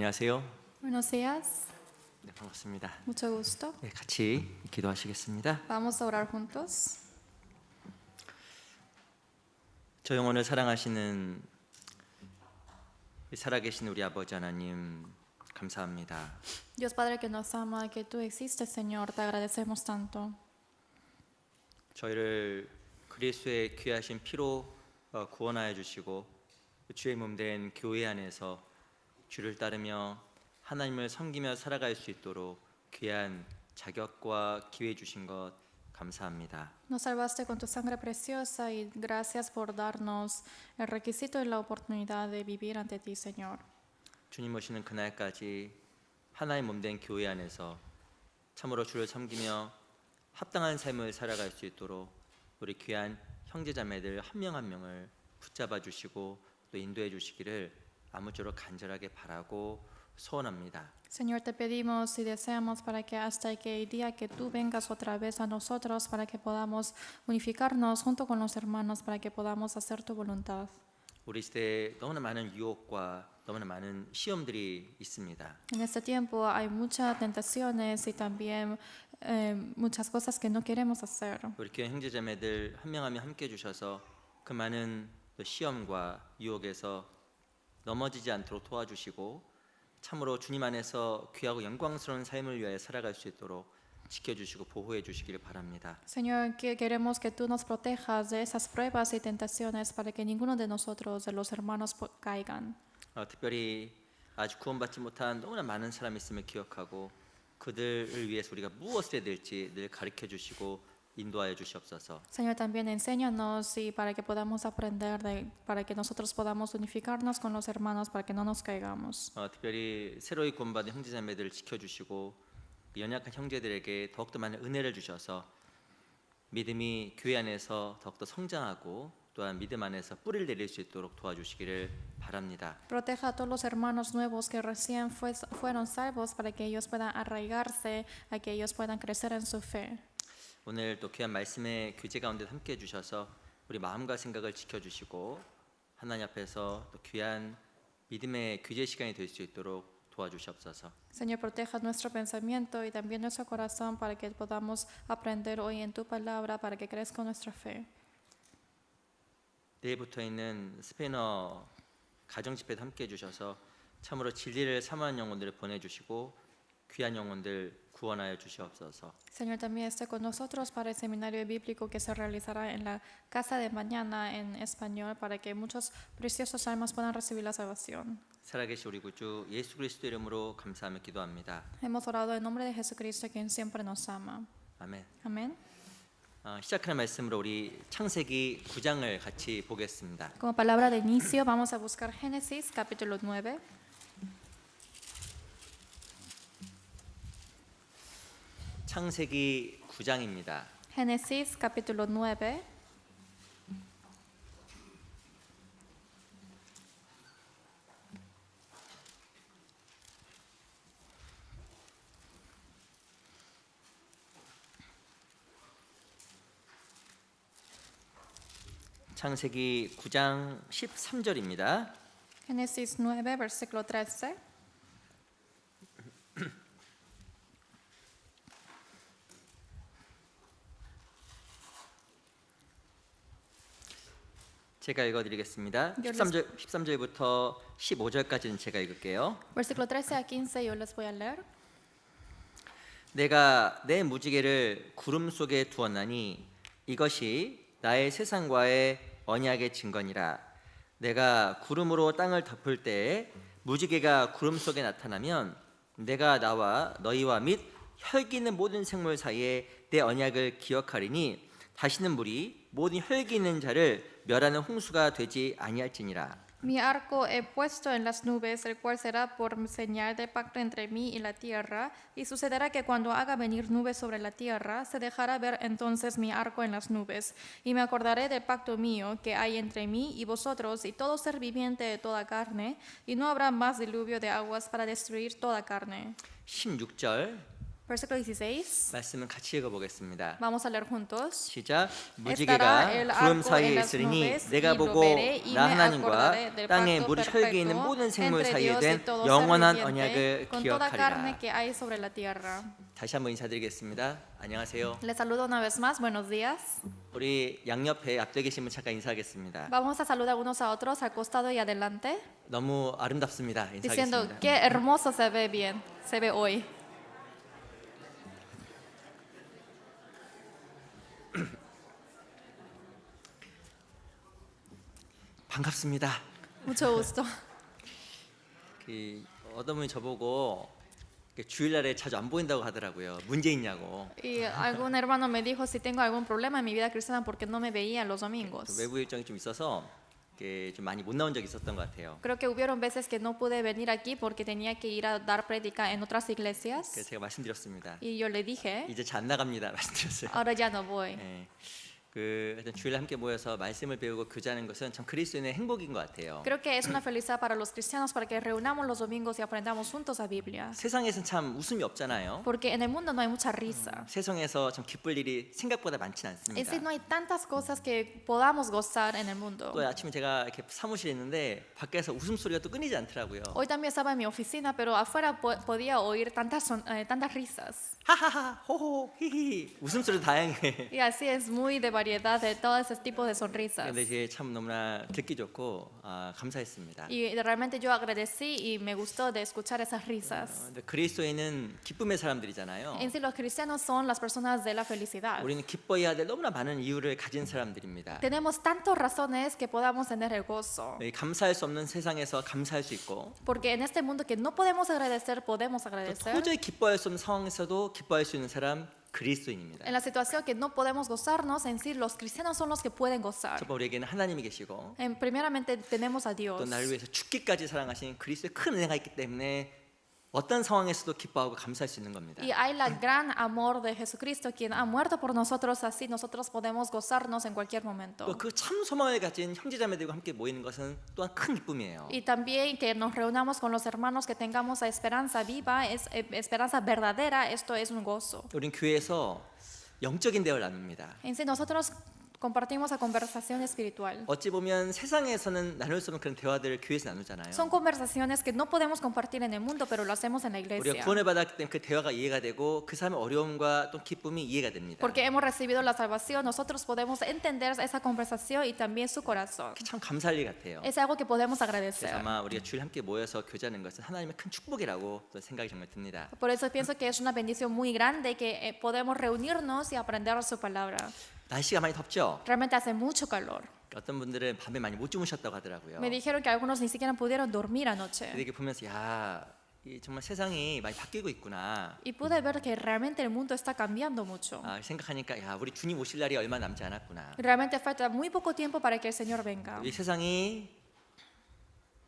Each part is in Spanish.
안녕하세요. Buenos días, 네, 반갑습니다. mucho gusto. 네, 같이 기도하시겠습니다. Vamos a orar juntos. 저 영혼을 사랑하시는 살아계신 우리 아버지 하나님 감사합니다. Dios Padre que nos ama, que tú existes, Señor, te agradecemos tanto. 저희를 그리스도의 귀하신 피로 구원하여 주시고 주의 몸된 교회 안에서 주를 따르며 하나님을 섬기며 살아갈 수 있도록 귀한 자격과 기회 주신 것 감사합니다. Nos salvaste con tu sangre preciosa y gracias por darnos el requisito y la oportunidad de vivir ante ti, Señor. 주님 오시는 그날까지 하나님 몸된 교회 안에서 참으로 주를 섬기며 합당한 삶을 살아갈 수 있도록 우리 귀한 형제자매들 한 명 한 명을 붙잡아 주시고 또 인도해 주시기를 아무쪼록 간절하게 바라고 소원합니다. Señor, te pedimos y deseamos para que hasta que el día que tú vengas otra vez a nosotros, para que podamos unificarnos junto con los hermanos, para que podamos hacer tu voluntad. 우리 시대에 너무나 많은 유혹과 너무나 많은 시험들이 있습니다. En este tiempo hay muchas tentaciones y también muchas cosas que no queremos hacer. 우리 교회 형제자매들 한 명 한 명 함께 주셔서 그 많은 시험과 유혹에서 넘어지지 않도록 도와주시고 참으로 주님 안에서 귀하고 영광스러운 삶을 위하여 살아갈 수 있도록 지켜주시고 보호해 주시기를 바랍니다. Señor, que queremos que tú nos protejas de esas pruebas y tentaciones para que ninguno de nosotros, de los hermanos, caigan. 특별히 아직 구원받지 못한 너무나 많은 사람이 있음을 기억하고 그들을 위해서 우리가 무엇을 해야 될지 늘 가르쳐 주시고 인도하여 주시옵소서. Señor, también enséñanos y para que podamos aprender, para que nosotros podamos unificarnos con los hermanos, para que no nos caigamos. 특별히 새로이 구원받은 형제자매들을 지켜주시고 연약한 형제들에게 더욱더 많은 은혜를 주셔서 믿음이 교회 안에서 더욱더 성장하고 또한 믿음 안에서 뿌리를 내릴 수 있도록 도와주시기를 바랍니다. Proteja a todos los hermanos nuevos que recién fueron salvos para que ellos puedan arraigarse, a que ellos puedan crecer en su fe. 오늘 또 귀한 말씀의 교제 가운데 함께 해주셔서 우리 마음과 생각을 지켜주시고 하나님 앞에서 또 귀한 믿음의 교제 시간이 될 수 있도록 도와주시옵소서. Señor, proteja nuestro pensamiento y también nuestro corazón para que podamos aprender hoy en tu palabra, para que crezca nuestra fe. 내일부터 있는 스페인어 가정 집회도 함께 해주셔서 참으로 진리를 사모하는 영혼들을 보내주시고 귀한 영혼들 구원하여 주시옵소서. Señor, también esté con nosotros para el seminario bíblico que se realizará en la casa de mañana en español, para que muchos preciosos almas puedan recibir la salvación. 살아계신 우리 구주 예수 그리스도 이름으로 감사하며 기도합니다. Hemos orado en nombre de Jesucristo, quien siempre nos ama. 아멘. Amén. 시작하는 말씀으로 우리 창세기 9장을 같이 보겠습니다. Como palabra de inicio, vamos a buscar Génesis capítulo 9. 창세기 9장입니다. Génesis capítulo 9. 창세기 9장 13절입니다. Génesis 9, versículo 13. 제가 읽어드리겠습니다. 13절부터 15절까지는 제가 읽을게요. Versículo 13 a 15 yo les voy a leer. 내가 내 무지개를 구름 속에 두었나니 이것이 나의 세상과의 언약의 증거니라. 내가 구름으로 땅을 덮을 때에 무지개가 구름 속에 나타나면 내가 나와 너희와 및 혈기 있는 모든 생물 사이에 내 언약을 기억하리니 다시는 물이 모든 혈기 있는 자를 멸하는 홍수가 되지 아니할지니라. Mi arco he puesto en las nubes, el cual será por señal de pacto entre mí y la tierra, y sucederá que cuando haga venir nubes sobre la tierra, se dejará ver entonces mi arco en las nubes, y me acordaré del pacto mío que hay entre mí y vosotros y todo ser viviente de toda carne, y no habrá más diluvio de aguas para destruir toda carne. 16절 Versículo 16. 말씀은 같이 읽어보겠습니다. Vamos a leer juntos. 시작. Estará 무지개가 el 구름 arco 사이에 en las 있으리니 nubes, 내가 y lo 보고 veré, y 나 me 하나님과 acordaré del 땅의 pacto 물 혈기에 있는 perpetuo 모든 생물 entre 사이에 Dios y 된 todo ser 영원한 viviente, 언약을 con toda carne 기억하리라. que hay sobre la tierra. 다시 한번 인사드리겠습니다. 안녕하세요. Les saludo una vez más. Buenos días. 우리 양옆에 앞에 계신 분 잠깐 인사하겠습니다. Vamos a saludar unos a otros al costado y adelante, 너무 아름답습니다. diciendo 인사하겠습니다. qué hermoso se ve bien, se ve hoy. 반갑습니다. Mucho gusto. 어떤 분이 저보고 주일날에 자주 안 보인다고 하더라고요. 문제 있냐고. Y algún hermano me dijo si tengo algún problema en mi vida cristiana porque no me veía los domingos. 외부 일정이 좀 있어서 좀 많이 못 나온 적이 있었던 것 같아요. Creo que hubieron veces que no pude venir aquí porque tenía que ir a dar prédica en otras iglesias. 그래서 제가 말씀드렸습니다. Y yo le dije, 이제 잘 안 나갑니다. 말씀드렸어요. ahora ya no voy. 네. 하여튼 주일날 함께 모여서 말씀을 배우고 교제하는 것은 참 그리스도인의 행복인 것 같아요. Creo que es una felicidad para los cristianos para que reunamos los domingos y aprendamos juntos a Biblia. 세상에선 참 웃음이 없잖아요. Porque en el mundo no hay mucha risa. 세상에서 참 기쁠 일이 생각보다 많지는 Es 않습니다. decir, no hay tantas cosas que podamos gozar en el mundo. 또 아침에 제가 이렇게 사무실에 있는데 밖에서 웃음소리가 또 끊이지 않더라고요. Hoy también estaba en mi oficina, pero afuera podía oír tantas risas. 하하하 호호 히히 웃음소리도 다양해. Y así es muy de variedad de todo ese tipo de sonrisas. 근데 이게 참 너무나 듣기 좋고 감사했습니다. Y realmente yo agradecí y me gustó de escuchar esas risas. 근데 그리스도인은 기쁨의 사람들이잖아요. En sí, los cristianos son las personas de la felicidad. 우리는 기뻐해야 될 너무나 많은 이유를 가진 사람들입니다. Tenemos tantas razones que podamos tener el gozo. 이 감사할 수 없는 세상에서 감사할 수 있고 Porque en este mundo que no podemos agradecer, podemos 또 agradecer. 도저히 기뻐할 수 없는 상황에서도 기뻐할 수 있는 사람 그리스도인입니다. En la situación que no podemos gozarnos, en sí, los cristianos son los que pueden gozar. 첫 번째 우리에게는 하나님이 계시고 Primeramente tenemos a 또 Dios. 나를 위해서 죽기까지 사랑하신 그리스도의 큰 은혜가 있기 때문에 어떤 상황에서도 기뻐하고 감사할 수 있는 겁니다. Y hay el gran amor de Jesucristo, quien ha muerto por nosotros, así nosotros podemos gozarnos en cualquier momento. 그 참 소망을 가진 형제자매들과 함께 모이는 것은 또한 큰 기쁨이에요. Y también que nos reunamos con los hermanos, que tengamos la esperanza viva, esperanza verdadera, esto es un gozo. 우린 교회에서 영적인 대화를 나눕니다. En sí, nosotros compartimos la conversación espiritual. 어찌 보면 세상에서는 나눌 수 없는 그런 대화들을 교회에서 나누잖아요. Son conversaciones que no podemos compartir en el mundo, pero lo hacemos en la 우리가 iglesia. 구원을 받았기 때문에 그 대화가 이해가 되고 그 사람의 어려움과 또 기쁨이 이해가 됩니다. Porque hemos recibido la salvación, nosotros podemos entender esa conversación y también su corazón. 참 감사할 일 같아요. Es algo que podemos 그래서 agradecer. 아마 우리가 주일 함께 모여서 교제하는 것은 하나님의 큰 축복이라고 또 생각이 정말 듭니다. Por eso pienso que es una bendición muy grande que podemos reunirnos y aprender su palabra. 날씨가 많이 덥죠? Realmente hace mucho calor. 어떤 분들은 밤에 많이 못 주무셨다고 하더라고요. Me dijeron que algunos ni siquiera pudieron dormir anoche. 이렇게 보면서 이 정말 세상이 많이 바뀌고 있구나. Y pude ver que realmente el mundo está cambiando mucho. 생각하니까 우리 주님 오실 날이 얼마 남지 않았구나. Realmente falta muy poco tiempo para que el Señor venga. 이 세상이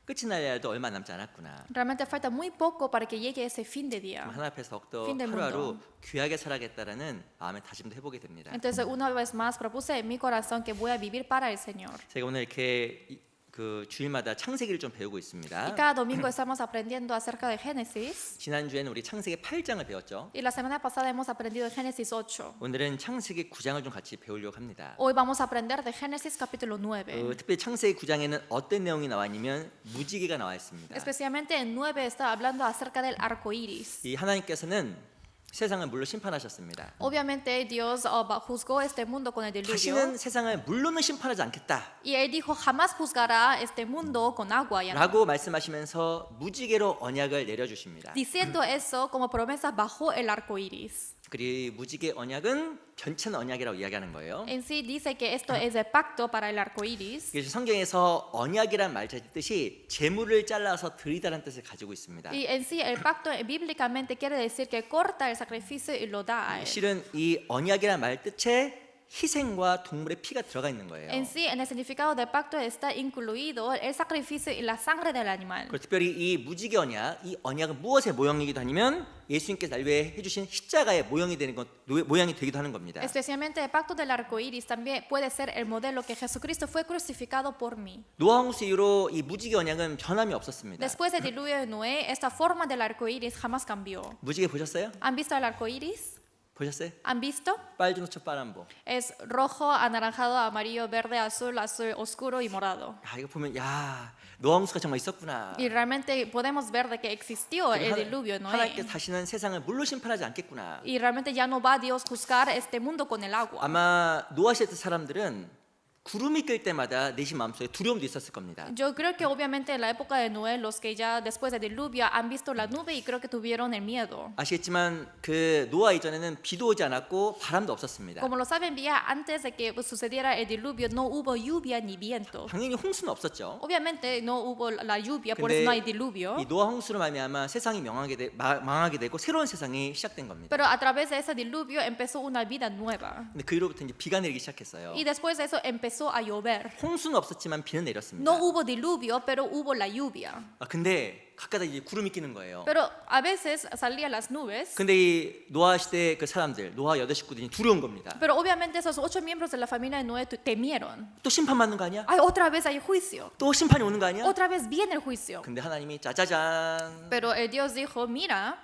끝이 날 날도 얼마 남지 않았구나. Realmente falta muy poco para que llegue ese fin de día. 하나님 앞에서 더욱더 Fin del 하루하루 귀하게 살아야겠다라는 마음의 다짐도 해보게 됩니다. Entonces, una vez más, propuse en mi corazón que voy a vivir para el Señor. 제가 오늘 이렇게 그 주일마다 창세기를 좀 배우고 Y 있습니다. cada domingo estamos aprendiendo acerca de Génesis. 지난주에는 우리 창세기 8장을 배웠죠. Y la semana pasada hemos aprendido de Génesis 8. 오늘은 창세기 9장을 좀 같이 배우려고 합니다. Hoy vamos a aprender de Génesis capítulo 9. 특별히 창세기 9장에는 어떤 내용이 나와 있냐면 무지개가 나와 있습니다. Especialmente en 9 está hablando acerca del arco iris. 이 하나님께서는 세상을 물로 심판하셨습니다. Obviamente Dios juzgó este mundo con el diluvio. 다시는 세상을 물로는 심판하지 않겠다 Y Él dijo, jamás juzgará este mundo con agua. Ya no. 라고 말씀하시면서 무지개로 언약을 내려주십니다. Diciendo eso como promesa bajo el arco iris. 그리고 무지개 언약은 변천 언약이라고 이야기하는 거예요. En sí dice que esto es el pacto para el arco iris. 그래서 성경에서 언약이란 말 뜻이 재물을 잘라서 드리다라는 뜻을 가지고 있습니다. Y en sí el pacto bíblicamente quiere decir que corta el sacrificio y lo da a Él. 실은 이 언약이란 말 뜻에 희생과 동물의 피가 들어가 있는 거예요. En sí, en el significado del pacto está incluido el sacrificio y la sangre del animal. 그리고 특별히 이 무지개 언약, 이 언약은 무엇의 모형이기도 하냐면 예수님께서 날 위해 해주신 십자가의 모형이 되는 것, 모양이 되기도 하는 겁니다. Especialmente el pacto del arco iris también puede ser el modelo que Jesucristo fue crucificado por mí. 노아 홍수 이후로 이 무지개 언약은 변함이 없었습니다. Después del diluvio de Noé, esta forma del arco iris jamás cambió. 무지개 보셨어요? ¿Han visto el arco iris? 보셨어요? ¿Han visto? 빨주노초 빨간보. Es rojo, anaranjado, amarillo, verde, azul, azul oscuro y morado. 야, 이거 보면 야 노아 홍수가 정말 있었구나. Y realmente podemos ver de que existió el diluvio de Noé. 하나님께서 다시는 세상을 물로 심판하지 않겠구나. Y realmente ya no va Dios juzgar este mundo con el agua. 아마 노아 시대 사람들은 구름이 낄 때마다 내심 마음속에 두려움도 있었을 겁니다. Yo creo que obviamente en la época de Noé, los que ya después del diluvio han visto la nube y creo que tuvieron el miedo. 아시겠지만 그 노아 이전에는 비도 오지 않았고 바람도 없었습니다. Como lo saben bien, antes de que sucediera el diluvio no hubo lluvia ni viento. 당연히 홍수는 없었죠. Obviamente no hubo la lluvia, por 근데 eso no hay diluvio. 이 노아 홍수로 말미암아 세상이 망하게 되고 새로운 세상이 시작된 겁니다. Pero a través de ese diluvio empezó una vida nueva. 근데 그 이후로부터 이제 비가 내리기 시작했어요. Y después de eso empezó a llover. 홍수는 없었지만 비는 내렸습니다. No hubo diluvio, pero hubo la lluvia. 근데 가끔가다 이제 구름이 끼는 거예요. Pero a veces salían las nubes. 근데 이 노아 시대 그 사람들, 노아 여덟 식구들이 두려운 겁니다. Pero obviamente esos 8 miembros de la familia de Noé temieron. 또 심판 받는 거 아니야? Ay, otra vez hay juicio. 또 심판이 오는 거 아니야? Otra vez viene el juicio. 근데 하나님이 짜자잔 Pero el Dios dijo, mira,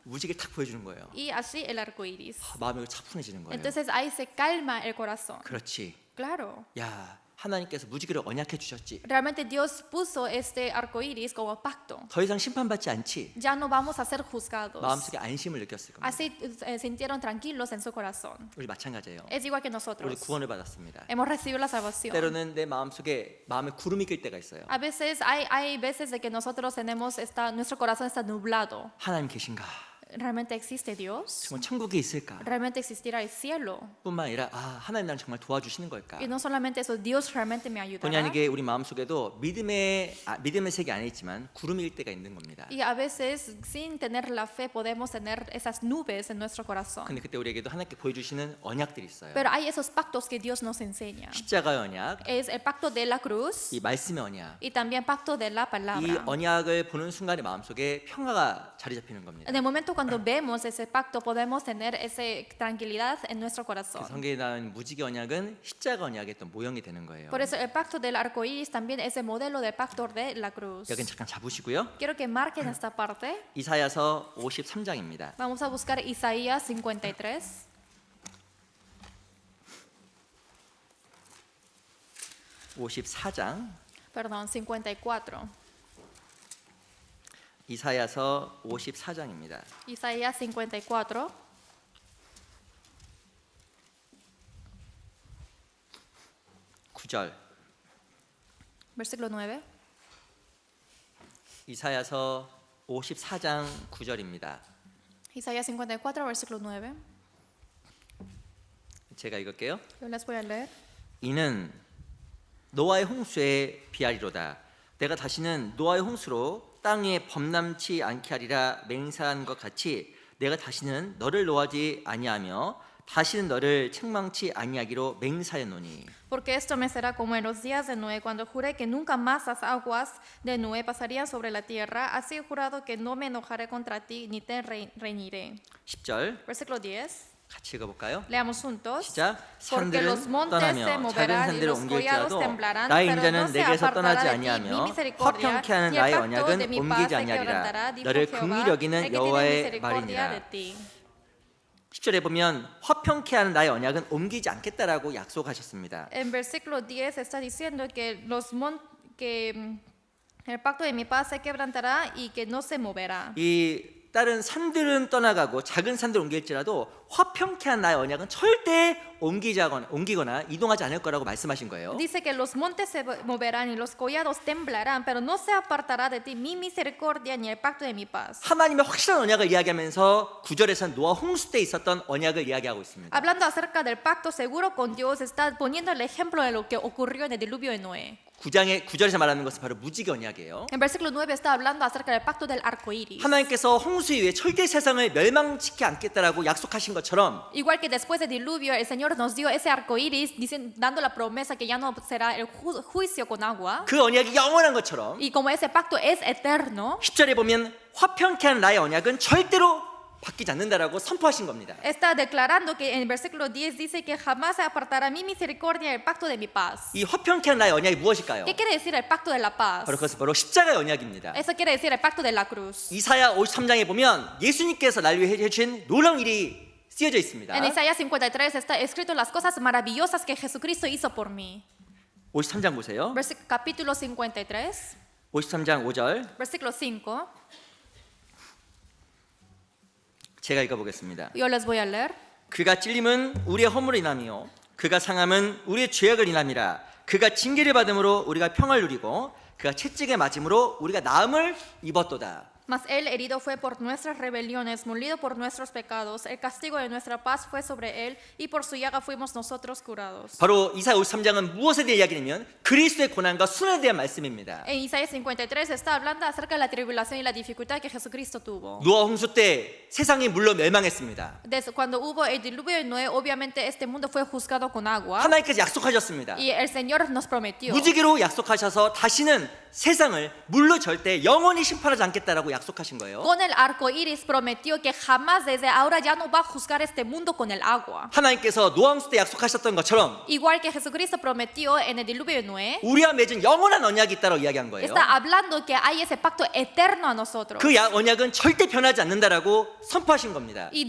무지개 탁 보여주는 거예요. y así el arco iris. 마음이 차분해지는 거예요. Entonces ahí se calma el corazón. 그렇지. Claro. 야, 하나님께서 무지개를 언약해 주셨지. Realmente Dios puso este arco iris como pacto. 더 이상 심판받지 않지. Ya no vamos a ser juzgados. 마음속에 안심을 느꼈을 겁니다. Así sintieron tranquilos en su corazón. 우리 마찬가지예요. Es igual que 우리 nosotros. 구원을 받았습니다. Hemos recibido la salvación. 때로는 내 마음속에 마음에 구름이 낄 때가 있어요. A veces hay veces de que nosotros tenemos nuestro corazón está nublado. 하나님 계신가? ¿Realmente existe Dios? 정말 천국에 있을까? ¿Realmente existirá el cielo? 뿐만 아니라 하나님 나를 정말 도와주시는 걸까? Y no solamente eso, Dios realmente me 본의 ayudará. 아니게 우리 마음속에도 믿음의 세계 안에 있지만 구름이 일 때가 있는 겁니다. Y a veces sin tener la fe podemos tener esas nubes en nuestro corazón. 근데 그때 우리에게도 하나님께 보여주시는 언약들이 있어요. Pero hay esos pactos que Dios nos enseña. 십자가의 언약, Es el pacto de la cruz 이 말씀의 언약. y también pacto de la 이 palabra. 언약을 보는 순간에 마음속에 평화가 자리 잡히는 겁니다. En el momento cuando vemos ese pacto podemos tener esa tranquilidad en nuestro corazón. 성경에 나온 무지개 언약은 십자가 언약의 또 모형이 되는 거예요. Por eso el pacto del arco iris también es el modelo del pacto de la cruz. 여긴 잠깐 잡으시고요. Quiero que marquen esta parte. 이사야서 53장입니다. Vamos a buscar Isaías 53. 54장. Perdón, 54. 이사야서 54장입니다. Isaías 54. 9절. Versículo 9. 이사야서 54장 9절입니다. Isaías 54, versículo 9. 제가 읽을게요. Yo les voy a leer. 이는 노아의 홍수에 비하리로다. 내가 다시는 노아의 홍수로 땅 위에 범람치 않게 하리라 맹세한 것 같이 내가 다시는 너를 노하지 아니하며 다시는 너를 책망치 아니하기로 맹세하노니. Porque esto me será como en los días de Noé, cuando juré que nunca más las aguas de Noé pasarían sobre la tierra. Así he jurado que no me enojaré contra ti ni te reñiré. 10절 Versículo 10. 같이 읽어볼까요? Leamos juntos. 시작. Porque los 산들은 montes se 떠나며 작은 moverán y 산들을 los collados 옮길지라도 temblarán, 나의 pero no 인자는 se 내게서 떠나지 apartará de ti mi 아니하며 misericordia, 화평케 하는 y el 나의 pacto de 언약은 mi paz 옮기지 se 아니하리라. quebrantará, dijo 너를 Jehová, 긍휼히 여기는 el que tiene 여호와의 misericordia 말이니라. de ti. 10절에 보면 화평케 하는 나의 언약은 옮기지 않겠다라고 약속하셨습니다. En versículo 10 está diciendo que el pacto de mi paz se quebrantará y que no se moverá. 이 다른 산들은 떠나가고 작은 산들 옮길지라도 화평케 한 나의 언약은 절대 옮기거나 이동하지 않을 거라고 말씀하신 거예요. Dice que los montes se moverán y los collados temblarán, pero no se apartará de ti mi misericordia ni el pacto de mi paz. 하나님의 확실한 언약을 이야기하면서 9절에서는 노아 홍수 때 있었던 언약을 이야기하고 있습니다. Hablando acerca del pacto seguro con Dios, está poniendo el ejemplo de lo que ocurrió en el diluvio de Noé. 9절에서 말하는 것은 바로 무지개 언약이에요. En versículo 9 está hablando acerca del pacto del arco iris. 하나님께서 홍수 이후에 절대 세상을 멸망시키지 않겠다라고 약속하신 것처럼 Igual que después del diluvio, el Señor nos dio ese arco iris, dando la promesa que ya no será el juicio con agua. 그 언약이 영원한 것처럼 Y como ese pacto es eterno, 10절에 보면 화평케 한 나의 언약은 절대로 바뀌지 않는다라고 선포하신 겁니다. está declarando que en el versículo 10 dice que jamás se apartará mi misericordia el pacto de mi paz. 이 화평케 한 나의 언약이 무엇일까요? ¿Qué quiere decir el pacto de la paz? 그것은 바로 십자가의 언약입니다. Eso quiere decir el pacto de la cruz. 이사야 53장에 보면 예수님께서 날 위해 해주신 놀라운 일이 쓰여져 있습니다. En Isaías 53 está escrito las cosas maravillosas que Jesucristo hizo por mí. 53장 보세요. Capítulo 53, 53장 5절 versículo 5. 제가 읽어보겠습니다. Yo les voy a leer. 그가 찔림은 우리의 허물을 인함이요 그가 상함은 우리의 죄악을 인함이라. 그가 징계를 받음으로 우리가 평화를 누리고 그가 채찍에 맞음으로 우리가 나음을 입었도다. Mas él herido fue por nuestras rebeliones, molido por nuestros pecados. El castigo de nuestra paz fue sobre él, y por su llaga fuimos nosotros curados. 바로 이사야 53장은 무엇에 대한 이야기냐면 그리스도의 고난과 순환에 대한 말씀입니다. En Isaías 53 está hablando acerca de la tribulación y la dificultad que Jesucristo tuvo. 노아 홍수 때 세상이 물로 멸망했습니다. Cuando hubo el diluvio de Noé, obviamente este mundo fue juzgado con agua. 하나님께서 약속하셨습니다. Y el Señor nos prometió. 무지개로 약속하셔서 다시는 세상을 물로 절대 영원히 심판하지 않겠다라고 약속하신 거예요. Con el arco iris prometió que jamás desde ahora ya no va a juzgar este mundo con el agua. 하나님께서 노아 홍수 때 약속하셨던 것처럼 Igual que Jesucristo prometió en el diluvio de Noé, 우리와 맺은 영원한 언약이 있다고 이야기한 거예요. está hablando que hay ese pacto eterno a nosotros. 그 언약은 절대 변하지 않는다라고 선포하신 겁니다. Y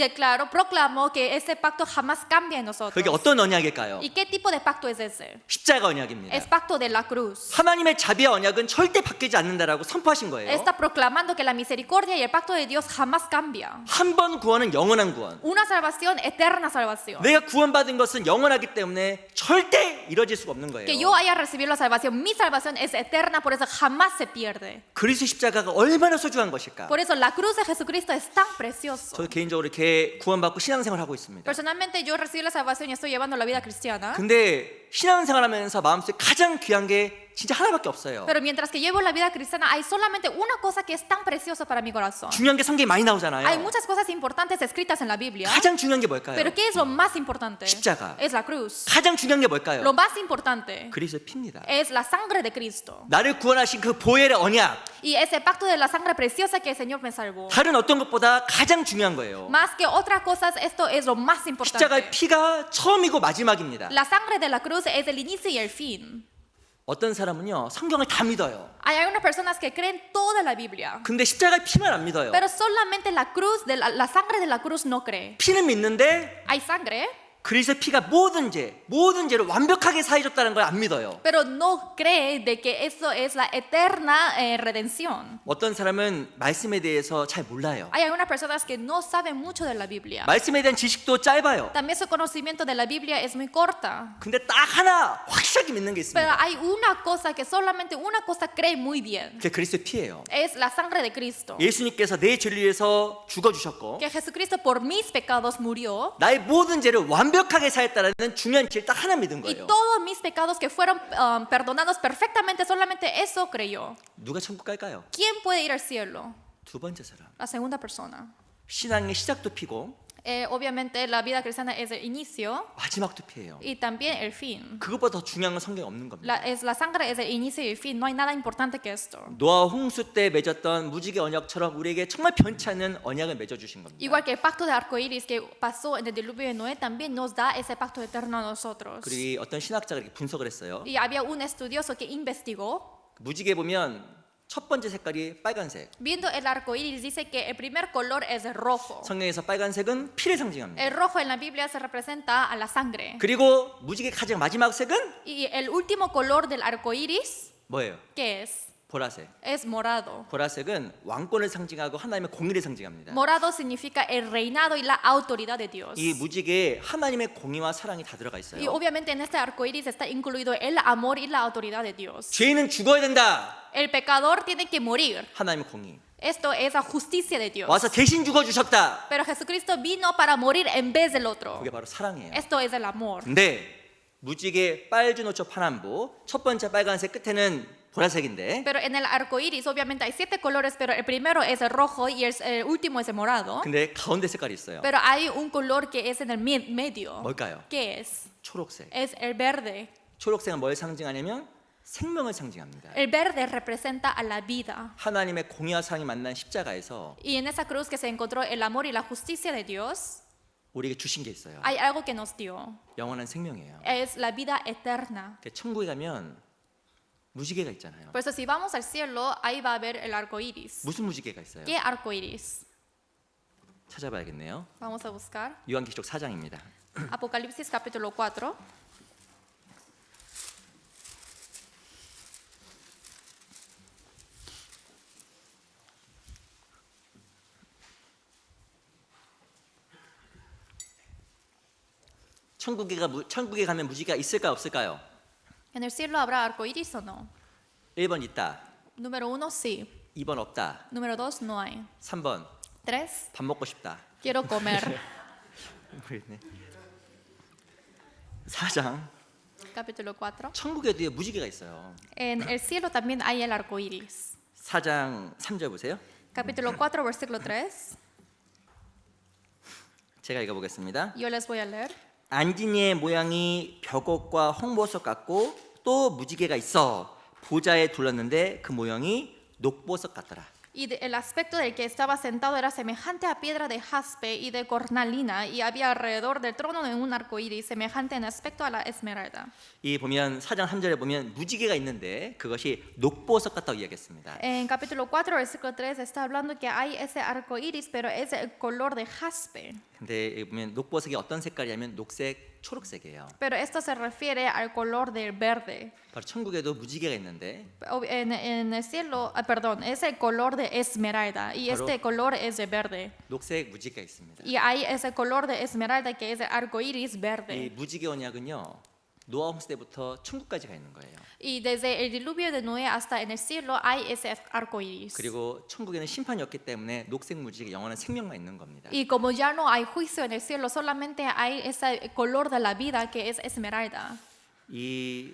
proclamó que ese pacto jamás cambia en nosotros. 그게 어떤 언약일까요? ¿Y qué tipo de pacto es ese? 십자가 언약입니다. Es pacto de la cruz. 하나님의 자비의 언약은 절대 바뀌지 않는다라고 선포하신 거예요. Está proclamando que la misericordia y el pacto de Dios jamás cambia. 한 번 구원은 영원한 구원. Una salvación, eterna salvación. 내가 구원받은 것은 영원하기 때문에 절대 이뤄질 수가 없는 거예요. Que yo haya recibido la salvación, mi salvación es eterna, por eso jamás se pierde. 그리스도 십자가가 얼마나 소중한 것일까? Por eso la cruz de Jesucristo es tan precioso. 저도 개인적으로 이렇게 구원받고 신앙생활 하고 있습니다. Personalmente yo recibí la salvación y estoy llevando la vida cristiana. 근데 신앙생활하면서 마음속에 가장 귀한 게 진짜 하나밖에 없어요. Pero mientras que llevo la vida cristiana hay solamente una cosa que es tan preciosa para mi corazón. 중요한 게 성경에 많이 나오잖아요. Hay muchas cosas importantes escritas en la Biblia. 가장 중요한 게 뭘까요? Pero ¿qué es lo más importante? 십자가. Es la cruz. 가장 중요한 게 뭘까요? Lo más importante 그리스도의 피입니다. es la sangre de Cristo. 나를 구원하신 그 보혈의 언약, Y ese pacto de la sangre preciosa que el Señor me salvó. 다른 어떤 것보다 가장 중요한 거예요. Más que otras cosas, esto es lo más importante. 십자가의 피가 처음이고 마지막입니다. La sangre de la cruz es el inicio y el fin. 어떤 사람은요 성경을 다 믿어요. Hay algunas personas que creen toda la Biblia, 근데 십자가의 피만 안 믿어요. pero solamente la cruz, la sangre de la cruz no cree. 피는 믿는데 Hay sangre, 그리스도의 피가 모든 죄를 완벽하게 사해줬다는 걸 안 믿어요. pero no cree de que eso es la eterna redención. 어떤 사람은 말씀에 대해서 잘 몰라요. Hay algunas personas que no saben mucho de la Biblia. 말씀에 대한 지식도 짧아요. También su conocimiento de la Biblia es muy corta. 근데 딱 하나 확실하게 믿는 게 Pero 있습니다. hay una cosa que solamente una cosa cree muy bien. 그게 그리스도의 피예요. Es la sangre de Cristo. 예수님께서 내 죄를 위해서 죽어주셨고 Que Jesucristo por mis pecados murió. 나의 모든 죄를 완벽하게 사했다는 중요한 길 딱 하나 믿은 Y 거예요. todos mis pecados que fueron perdonados perfectamente, solamente eso creyó. 누가 천국 갈까요? ¿Quién puede ir al cielo? 두 번째 사람. La segunda persona. 신앙의 시작도 피고 Obviamente la vida cristiana es el inicio 마지막도 피해요. y también el fin. 그것보다 더 중요한 건 성경에 없는 겁니다. La sangre es el inicio y el fin. No hay nada importante que esto. 노아 홍수 때 맺었던 무지개 언약처럼 우리에게 정말 변치 않는 언약을 맺어주신 겁니다. Igual que el pacto de arcoíris que pasó en el diluvio de Noé, también nos da ese pacto eterno a nosotros. 그리고 어떤 신학자가 이렇게 분석을 했어요. Y había un estudioso que investigó. 무지개 보면 첫 번째 색깔이 빨간색. Viendo el arco iris, dice que el primer color es el rojo. 성경에서 빨간색은 피를 상징합니다. El rojo en la Biblia se representa a la sangre. 그리고 무지개 가장 마지막 색은 Y el último color del arco iris, 뭐예요? ¿qué es? 보라색. Es morado. 보라색은 왕권을 상징하고 하나님의 공의를 상징합니다. Morado significa el reinado y la autoridad de Dios. 이 무지개에 하나님의 공의와 사랑이 다 들어가 Y 있어요. obviamente en este arco iris está incluido el amor y la autoridad de Dios. 죄인은 죽어야 된다. El pecador tiene que morir. 하나님의 공의. Esto es la justicia de Dios. 와서 대신 죽어주셨다. Pero Jesucristo vino para morir en vez del otro. 그게 바로 사랑이에요. Esto es el amor. 근데 무지개 빨주노초 파남보 첫 번째 빨간색 끝에는 보라색인데 Pero en el arco iris, obviamente hay 7 colores, pero el primero es el rojo y el último es el morado. 근데 가운데 색깔이 있어요. Pero hay un color que es en el medio. 뭘까요? ¿Qué es? 초록색. Es el verde. 초록색은 뭘 상징하냐면 생명을 상징합니다. El verde representa a la vida. 하나님의 공의와 사랑이 만난 십자가에서 Y en esa cruz que se encontró el amor y la justicia de Dios, 우리에게 주신 게 있어요. hay algo que nos dio. 영원한 생명이에요. Es la vida eterna. 천국에 가면 무지개가 있잖아요. Por eso si vamos al cielo, ahí va a haber el arco iris. 무슨 무지개가 있어요? ¿Qué arco iris? 찾아봐야겠네요. Vamos a buscar. 요한계시록 4장입니다. Apocalipsis capítulo 4. 천국에 가면 무지개가 있을까 없을까요? ¿En el cielo habrá arco iris o no? 1번 있다. Número 1, sí. 2번 없다. Número 2, no hay. 3번 3, 밥 먹고 싶다. quiero comer. 모르겠네. 4장 Capítulo 4. 천국에도 무지개가 있어요. En el cielo también hay el arco iris. 4장 3절 보세요. Capítulo 4, versículo 3. 제가 읽어보겠습니다. Yo les voy a leer. 안진이의 모양이 벽옥과 홍보석 같고 또 무지개가 있어 보좌에 둘렀는데 그 모양이 녹보석 같더라. Y el aspecto del que estaba sentado era semejante a piedra de jaspe y de cornalina, y había alrededor del trono de un arco iris semejante en aspecto a la esmeralda. 이 보면 4장 3절에 보면 무지개가 있는데 그것이 녹보석 같다고 이야기했습니다. En capítulo 4, versículo 3 está hablando que hay ese arco iris, pero es el color de jaspe. 근데 여기 보면 녹보석이 어떤 색깔이냐면 녹색, 초록색이에요. Pero esto se refiere al color del verde. 바로 천국에도 무지개가 있는데 En el cielo, perdón, es el color de esmeralda, y Claro. este color es el verde. 녹색 무지개가 있습니다. Y hay ese color de esmeralda que es el arco iris 이 verde. 무지개 언약은요 노아 홍수 때부터 천국까지 가 있는 거예요. Y desde el diluvio de Noé hasta en el cielo hay ese arco iris. 그리고 천국에는 심판이 없기 때문에 녹색 무지개 영원한 생명만 있는 겁니다. Y como ya no hay juicio en el cielo, solamente hay ese color de la vida que es esmeralda. 이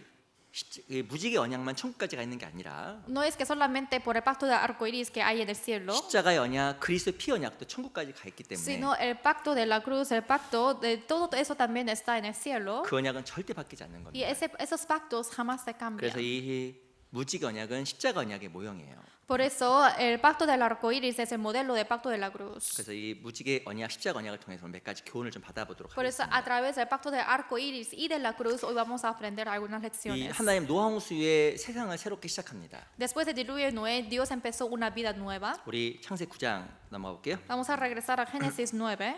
무지개 언약만 천국까지 가 있는 게 아니라 No es que solamente por el pacto de arco iris que hay en el cielo, 십자가의 언약, 그리스도의 피 언약도 천국까지 가 있기 때문에 sino el pacto de la cruz, el pacto de todo eso también está en el cielo. 그 언약은 절대 바뀌지 않는 Y 겁니다. esos pactos jamás se cambian. 그래서 이 무지개 언약은 십자가 언약의 모형이에요. Por eso el pacto del arco iris es el modelo del pacto de la cruz. 그래서 이 무지개 언약, 십자가 언약을 통해서 몇 가지 교훈을 좀 받아보도록 Por eso 하겠습니다. a través del pacto del arco iris y de la cruz hoy vamos a aprender algunas 이 lecciones. 하나님 노아 홍수 이후에 세상을 새롭게 시작합니다. Después del diluvio de Noé, Dios empezó una vida nueva. 우리 창세기 9장 넘어가 볼게요. Vamos a regresar a Génesis 9.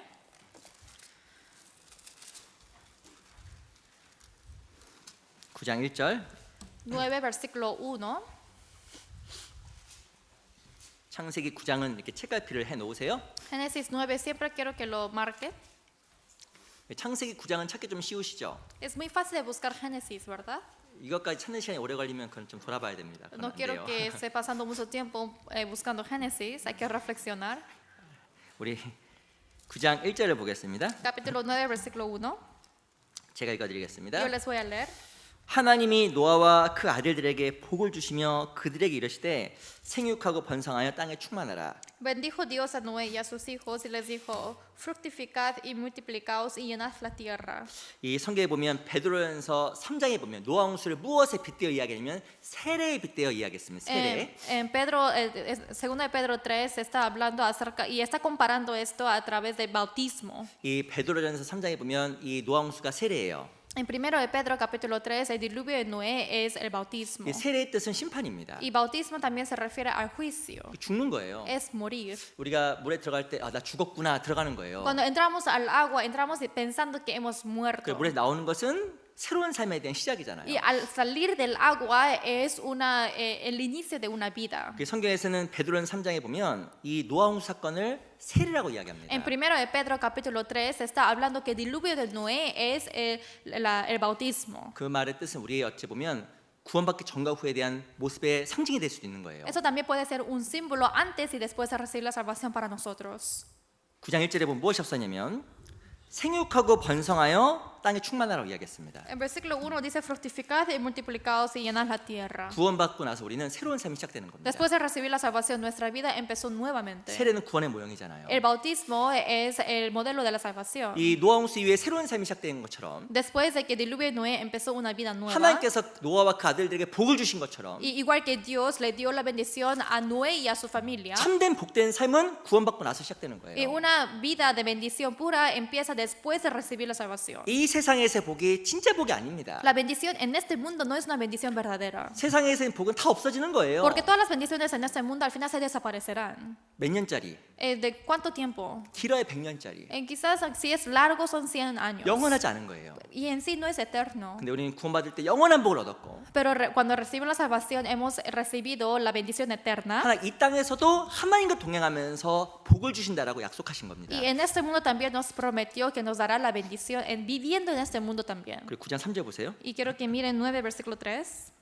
9장 1절 9, versículo 1. 창세기 9장은 이렇게 책갈피를 해 놓으세요. Génesis 9, siempre quiero que lo marque. 창세기 9장은 찾기 좀 쉬우시죠? Es muy fácil de buscar Génesis, ¿verdad? 이것까지 찾는 시간이 오래 걸리면 그건 좀 돌아봐야 됩니다. 그건 No 안 quiero 돼요. que esté pasando mucho tiempo buscando Génesis, hay que reflexionar. 우리 9장 1절을 보겠습니다. Capítulo 9, versículo 1. 제가 읽어드리겠습니다. Yo les voy a leer. 하나님이 노아와 그 아들들에게 복을 주시며 그들에게 이르시되 생육하고 번성하여 땅에 충만하라. Bendijo Dios a Noé y a sus hijos y les dijo, fructificad y multiplicaos y llenad la tierra. 이 성경에 보면 베드로전서 3장에 보면 노아 홍수를 무엇에 빗대어 이야기하냐면 세례에 빗대어 이야기했습니다. 세례. En Pedro, segundo de Pedro 3 está hablando acerca y está comparando esto a través del bautismo. 이 베드로전서 3장에 보면 이 노아 홍수가 세례예요. En primero de Pedro capítulo 3, el diluvio de Noé es el bautismo. 이 세례의 뜻은 심판입니다. Y bautismo también se refiere al juicio, 죽는 거예요. es morir. 우리가 물에 들어갈 때 아, 나 죽었구나 들어가는 거예요. Cuando entramos al agua, entramos pensando que hemos 그 muerto. 물에 나오는 것은 새로운 삶에 대한 시작이잖아요. Y al salir del agua es el inicio de una vida. 그 성경에서는 베드로전 3장에 보면 이 노아 홍수 사건을 세례라고 이야기합니다. En primero de Pedro capítulo 3 está hablando que el diluvio de Noé es el bautismo. 그 말의 뜻은 우리의 어찌 보면 구원받기 전과 후에 대한 모습의 상징이 될 수도 있는 거예요. Eso también puede ser un símbolo antes y después de recibir la salvación para nosotros. 9장 1절에 보면 무엇이 없었냐면 생육하고 번성하여 땅에 충만하라고 이야기했습니다. En versículo 1 dice, fructificad y multiplicaos y llenad la tierra. 구원받고 나서 우리는 새로운 삶이 시작되는 겁니다. Después de recibir la salvación, nuestra vida empezó nuevamente. 세례는 구원의 모형이잖아요. El bautismo es el modelo de la salvación. 이 노아 홍수 이후에 새로운 삶이 시작된 것처럼 Después de que el diluvio de Noé empezó una vida nueva, 하나님께서 노아와 그 아들들에게 복을 주신 것처럼 y igual que Dios le dio la bendición a Noé y a su familia, 참된 복된 삶은 구원받고 나서 시작되는 y 거예요. una vida de bendición pura empieza después de recibir la salvación. 이 세상에서의 복이 진짜 복이 아닙니다. La bendición en este mundo no es una bendición verdadera, 세상에서의 복은 다 없어지는 거예요. porque todas las bendiciones en este mundo al final se desaparecerán. 몇 년짜리, ¿De cuánto tiempo? 길어야 100년짜리. Quizás si es largo son 100 años. 영원하지 않은 거예요. Y en sí no es eterno. 근데 우리는 구원받을 때 영원한 복을 얻었고 Pero cuando recibimos la salvación hemos recibido la bendición eterna. 하나 이 땅에서도 하나님과 동행하면서 복을 주신다라고 약속하신 겁니다. Y en este mundo también nos prometió que nos dará la bendición viviendo en este mundo también. 그리고 9장 3절 보세요. Y quiero que miren 9 versículo 3.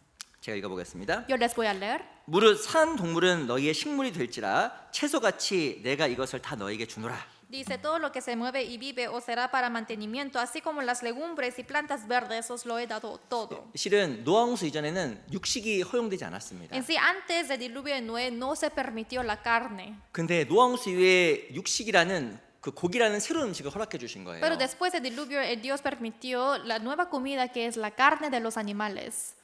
제가 읽어보겠습니다. Yo les voy a leer. 무릇 산 동물은 너희의 식물이 될지라 채소같이 내가 이것을 다 너희에게 주노라. Dice, todo lo que se mueve y vive os será para mantenimiento, así como las legumbres y plantas verdes os lo he dado todo. 실은 노아 홍수 이전에는 육식이 허용되지 않았습니다. En sí, antes del diluvio de Noé no se permitió la carne. 근데 노아 홍수 이후에 육식이라는 그 고기라는 새로운 음식을 허락해 주신 거예요. Pero después del diluvio, Dios permitió la nueva comida que es la carne de los animales.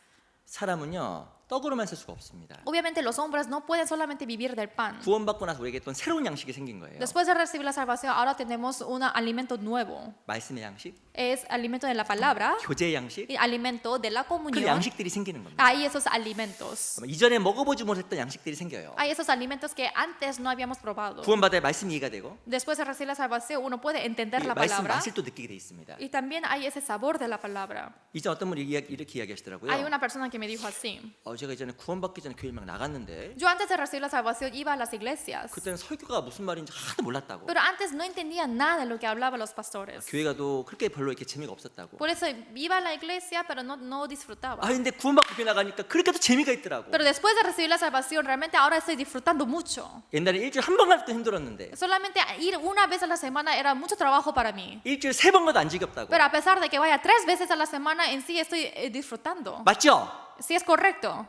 사람은요 떡으로만 살 수가 없습니다. Obviamente los hombres no pueden solamente vivir del pan. 구원받고 나서 우리에게 또 새로운 양식이 생긴 거예요. Después de recibir la salvación, ahora tenemos un alimento nuevo. 말씀의 양식, Es alimento de la palabra 교제의 양식, y alimento de la 그 comunión. 양식들이 생기는 겁니다. Hay esos alimentos. 이전에 먹어보지 못했던 양식들이 생겨요. Hay esos alimentos que antes no habíamos probado. 구원받아야 말씀 이해가 되고 Después de recibir la salvación, uno puede entender 이 la 말씀 palabra 맛을 또 느끼게 돼 있습니다. y también hay ese sabor de la palabra. 이제 어떤 분이 이렇게 이야기하시더라고요. Hay una persona que me dijo así. 제가 이전에 구원받기 전에 교회 막 나갔는데 Yo antes de recibir la salvación iba a las iglesias, 그때는 설교가 무슨 말인지 하나도 몰랐다고. pero antes no entendía nada de lo que hablaban los pastores. 교회 가도 그렇게 별로 이렇게 재미가 없었다고. Por eso iba a la iglesia, pero no disfrutaba. 근데 구원받고 교회 나가니까 그렇게 또 재미가 있더라고. Pero después de recibir la salvación, realmente ahora estoy disfrutando mucho. 옛날에 일주일 한 번 갈 때 힘들었는데 Solamente ir una vez a la semana era mucho trabajo para mí. 일주일 3번 가도 안 지겹다고. Pero a pesar de que vaya 3 veces a la semana, en sí estoy disfrutando. 맞죠? Sí es correcto.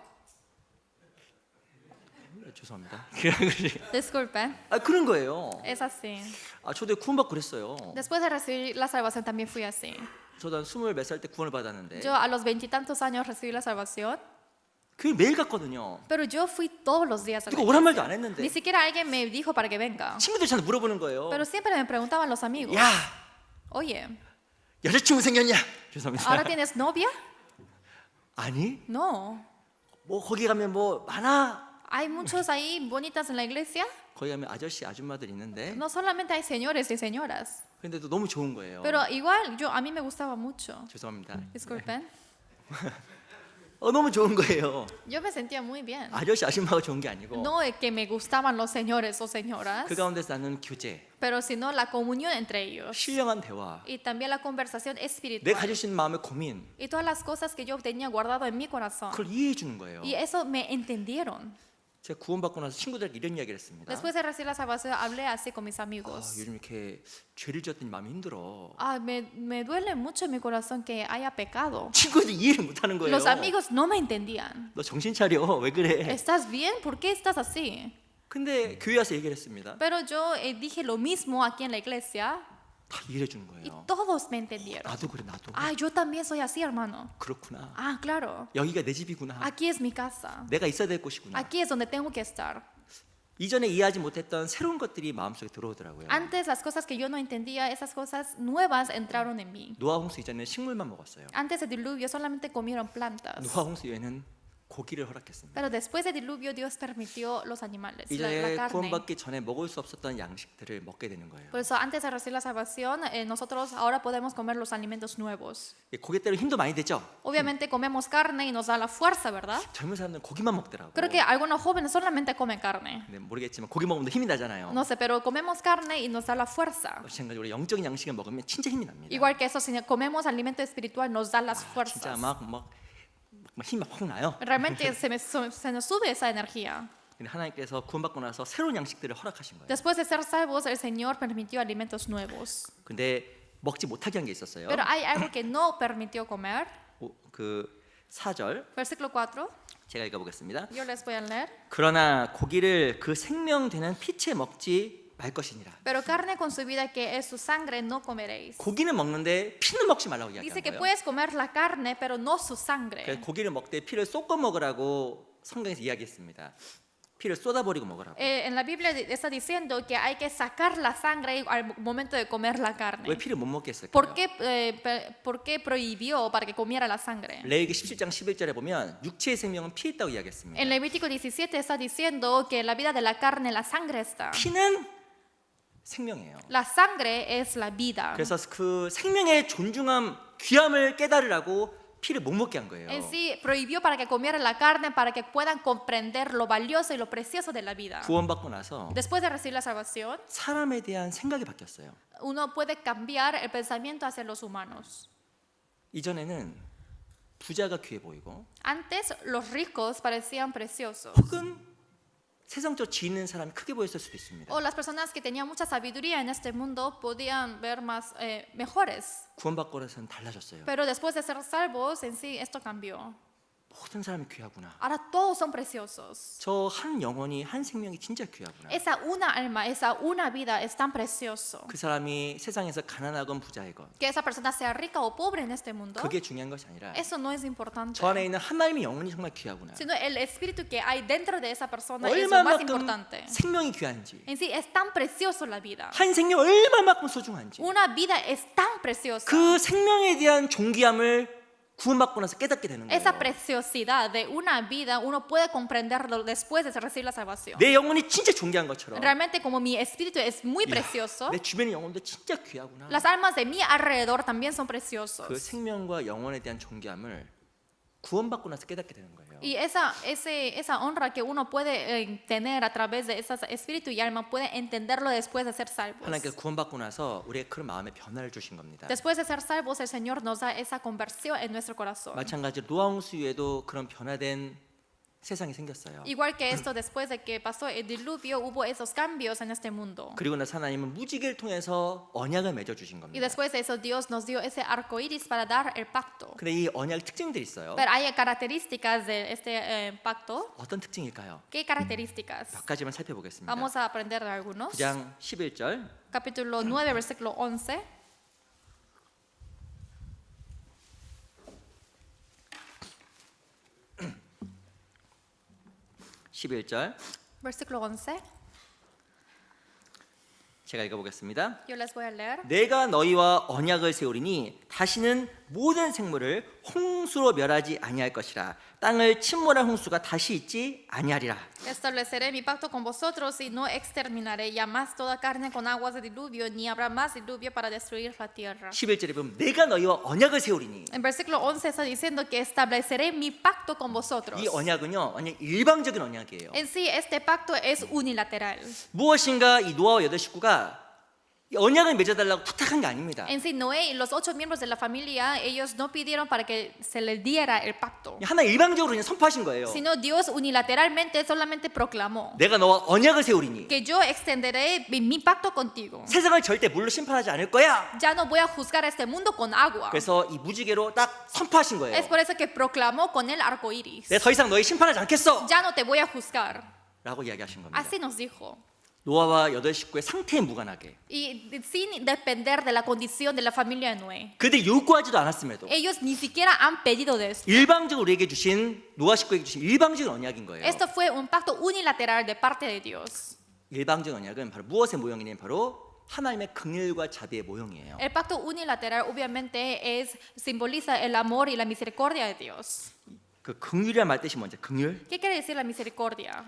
죄송합니다. Disculpe, 그런 거예요. es así. 저도 구원받고 그랬어요. Después de recibir la salvación también fui así. 저도 한 20 몇 살 때 구원을 받았는데 Yo a los 20 años recibí la salvación, 교회 매일 갔거든요. pero yo fui todos los días a la 누가 iglesia. 오란 말도 안 Ni 했는데 siquiera alguien me dijo para que venga. 친구들 저한테 물어보는 거예요. Pero siempre me preguntaban los amigos, 야, oye, 여자친구 생겼냐? 죄송합니다. ¿ahora tienes novia? 아니, No. 뭐 거기 가면 뭐 많아. Hay muchos ahí bonitas en la iglesia. 거기 가면 아저씨, 아줌마들 있는데 No solamente hay señores y señoras. 근데도 너무 좋은 거예요. Pero igual, a mí me gustaba mucho. 죄송합니다. Disculpen. 너무 좋은 거예요. Yo me sentía muy bien. 아저씨, 아줌마가 좋은 게 아니고 No es que me gustaban los señores o señoras, 그 가운데서 나는 교제, pero sino la comunión entre ellos. 신령한 대화, Y también la conversación 내 espiritual. 가질 수 있는 마음의 고민, Y todas las cosas que yo tenía guardado en mi corazón. 그걸 이해해 주는 거예요. Y eso me entendieron. 제가 구원받고 나서 친구들에게 이런 이야기를 했습니다. Después de recibir la salvación, hablé así con mis amigos. 요즘 이렇게 죄를 지었더니 마음이 힘들어. Me duele mucho en mi corazón que haya pecado. 친구들이 이해를 못하는 거예요. Los amigos no me entendían. 너 정신 차려. 왜 그래? ¿Estás bien? ¿Por qué estás así? 근데 교회 와서 얘기를 했습니다. Pero yo dije lo mismo aquí en la iglesia 다 이해해 주는 y 거예요. todos me entendieron. 나도 그래, 나도. Yo también soy así, hermano. 그렇구나. Claro. 여기가 내 집이구나. Aquí es mi casa. 내가 있어야 될 곳이구나. Aquí es donde tengo que estar. 이전에 이해하지 못했던 새로운 것들이 마음속에 들어오더라고요. Antes las cosas que yo no entendía, esas cosas nuevas entraron en mí. 노아 홍수 이전에는 식물만 먹었어요. Antes del diluvio solamente comieron plantas. 노아 홍수 이후에는 고기를 허락했습니다. Pero después del diluvio Dios permitió los animales, la 이제 carne. 구원받기 전에 먹을 수 없었던 양식들을 먹게 되는 거예요. Por eso antes de recibir la salvación, nosotros ahora podemos comer los alimentos nuevos. 고기 때문에 힘도 많이 되죠. Obviamente comemos carne y nos da la fuerza, ¿verdad? 젊은 사람들은 고기만 먹더라고요. Creo que algunos jóvenes solamente comen carne. 근데 모르겠지만 고기 먹으면 힘이 나잖아요. No sé, pero comemos carne y nos da la fuerza. 마찬가지로 영적인 양식을 먹으면 진짜 힘이 납니다. Igual que eso, si comemos alimento espiritual, nos da las 진짜 fuerzas. 막 힘이 확 나요. Realmente se nos sube esa energía. 근데 하나님께서 구원받고 나서 새로운 양식들을 허락하신 거예요. Después de ser salvos, el Señor permitió alimentos nuevos. 근데 먹지 못하게 한 게 있었어요. Pero hay algo que no permitió comer. 그 4절 Versículo 4. 제가 읽어보겠습니다. Yo les voy a leer. 그러나 고기를 그 생명되는 피채 먹지 말 것이니라. Pero carne con su vida que es su sangre no comeréis. 고기는 먹는데 피는 먹지 말라고 Dice 이야기한 que 거예요. puedes comer la carne, pero no su sangre. 그래서 고기를 먹을 때 피를 쏟고 먹으라고 성경에서 iya기했습니다. 피를 쏟아버리고 먹으라고. En la Biblia está diciendo que hay que sacar la sangre al momento de comer la 왜 carne. 피를 못 먹게 했을까요? ¿Por qué prohibió para que comiera la sangre? 레위기 17장 11절에 보면 육체의 생명은 피에 있다고 En 이야기했습니다. Levítico 17 está diciendo que la vida de la carne, la sangre está. 피는 생명이에요. La sangre es la vida. 그래서 그 생명의 존중함, 귀함을 깨달으라고 피를 못 먹게 한 거예요. En sí, prohibió para que comieran la carne para que puedan comprender lo valioso y lo precioso de la vida. 구원받고 나서 Después de recibir la salvación, 사람에 대한 생각이 바뀌었어요. uno puede cambiar el pensamiento hacia los humanos. 이전에는 부자가 귀해 보이고 Antes, los ricos parecían preciosos. 혹은 세상적으로 지혜 있는 사람이 크게 보였을 수도 있습니다. O las personas que tenían mucha sabiduría en este mundo podían ver más mejores. 구원받고 나서는 달라졌어요. Pero después de ser salvos, en sí, esto cambió. 모든 사람이 귀하구나. Ahora todos son preciosos. 저 한 영혼이 한 생명이 진짜 귀하구나. Esa una alma, esa una vida es tan precioso. 그 사람이 세상에서 가난하건 부자이건 Que esa persona sea rica o pobre en este mundo, 그게 중요한 것이 아니라 eso no es importante. 저 안에 있는 하나님의 영혼이 정말 귀하구나. Sino el espíritu que hay dentro de esa persona es lo más 얼마만큼 importante. 생명이 귀한지, En sí, es tan precioso la vida. 한 생명 얼마만큼 소중한지, Una vida es tan preciosa. 그 생명에 대한 존귀함을 구원받고 나서 깨닫게 되는 거예요. Esa preciosidad de una vida uno puede comprenderlo después de recibir la salvación. 내 영혼이 진짜 존귀한 것처럼 Realmente como mi espíritu es muy 야, precioso, 내 주변의 영혼도 진짜 귀하구나. las almas de mi alrededor también son 그 preciosos. 생명과 영혼에 대한 존귀함을 구원받고 나서 깨닫게 되는 거예요. Y esa honra que uno puede tener a través de ese espíritu y alma puede entenderlo después de ser salvos. 하나님께서 구원받고 나서 우리의 그런 마음의 변화를 주신 겁니다. Después de ser salvos, el Señor nos da esa conversión en nuestro corazón. 마찬가지로 노아홍수 위에도 그런 변화된 세상이 생겼어요. Igual que esto, después de que pasó el diluvio, hubo esos cambios en este mundo. 그리고 나서 하나님은 무지개를 통해서 언약을 맺어 주신 Y 겁니다. después de eso, Dios nos dio ese arco iris para dar el pacto. 근데 이 언약의 특징들이 있어요. Pero hay características de este pacto. 어떤 특징일까요? ¿Qué características? 몇 가지만 살펴보겠습니다. Vamos a aprender de algunos. 9장 11절 Capítulo 9, versículo 11. Versículo 11. 제가 읽어보겠습니다. Yo les voy a leer. 내가 너희와 언약을 세우리니 다시는 모든 생물을 홍수로 멸하지 아니할 것이라. 땅을 침몰한 홍수가 다시 있지 아니하리라. Estableceré mi pacto con vosotros y no exterminaré ya más toda carne con aguas de diluvio, ni habrá más diluvio para destruir la tierra. 11절에 보면 내가 너희와 언약을 세우리니 En versículo 11 está diciendo que estableceré mi pacto con vosotros. 이 언약은요 완전 일방적인 언약이에요. En sí, este pacto es unilateral. 무엇인가 이 노아와 여덟 식구가 이 언약을 맺어달라고 부탁한 게 아닙니다. En sí, Noé y los 8 miembros de la familia, ellos no pidieron para que se les diera el pacto, 하나 일방적으로 그냥 선포하신 거예요. sino Dios unilateralmente solamente proclamó 내가 너와 언약을 세우리니 que yo extenderé mi pacto contigo. 세상을 절대 물로 심판하지 않을 거야. Ya no voy a juzgar a este mundo con agua. 그래서 이 무지개로 딱 선포하신 거예요. Es por eso que proclamó con el arco iris. 내가 더 이상 너희 심판하지 않겠어. Ya no te voy a juzgar. 라고 이야기하신 겁니다. Así nos dijo. 노아와 여덟 식구의 상태에 무관하게 Y sin depender de la condición de la familia de Noé. 그들이 요구하지도 않았음에도 Ellos ni siquiera han pedido de esto. 일방적으로 우리에게 주신 노아 식구에게 주신 일방적인 언약인 거예요. Esto fue un pacto unilateral de parte de Dios. 일방적인 언약은 바로 무엇의 모형이냐면 바로 하나님의 긍휼과 자비의 모형이에요. El pacto unilateral obviamente simboliza el amor y la misericordia de Dios. 그 긍휼이란 말 뜻이 뭔지 긍휼? ¿Qué quiere decir la misericordia?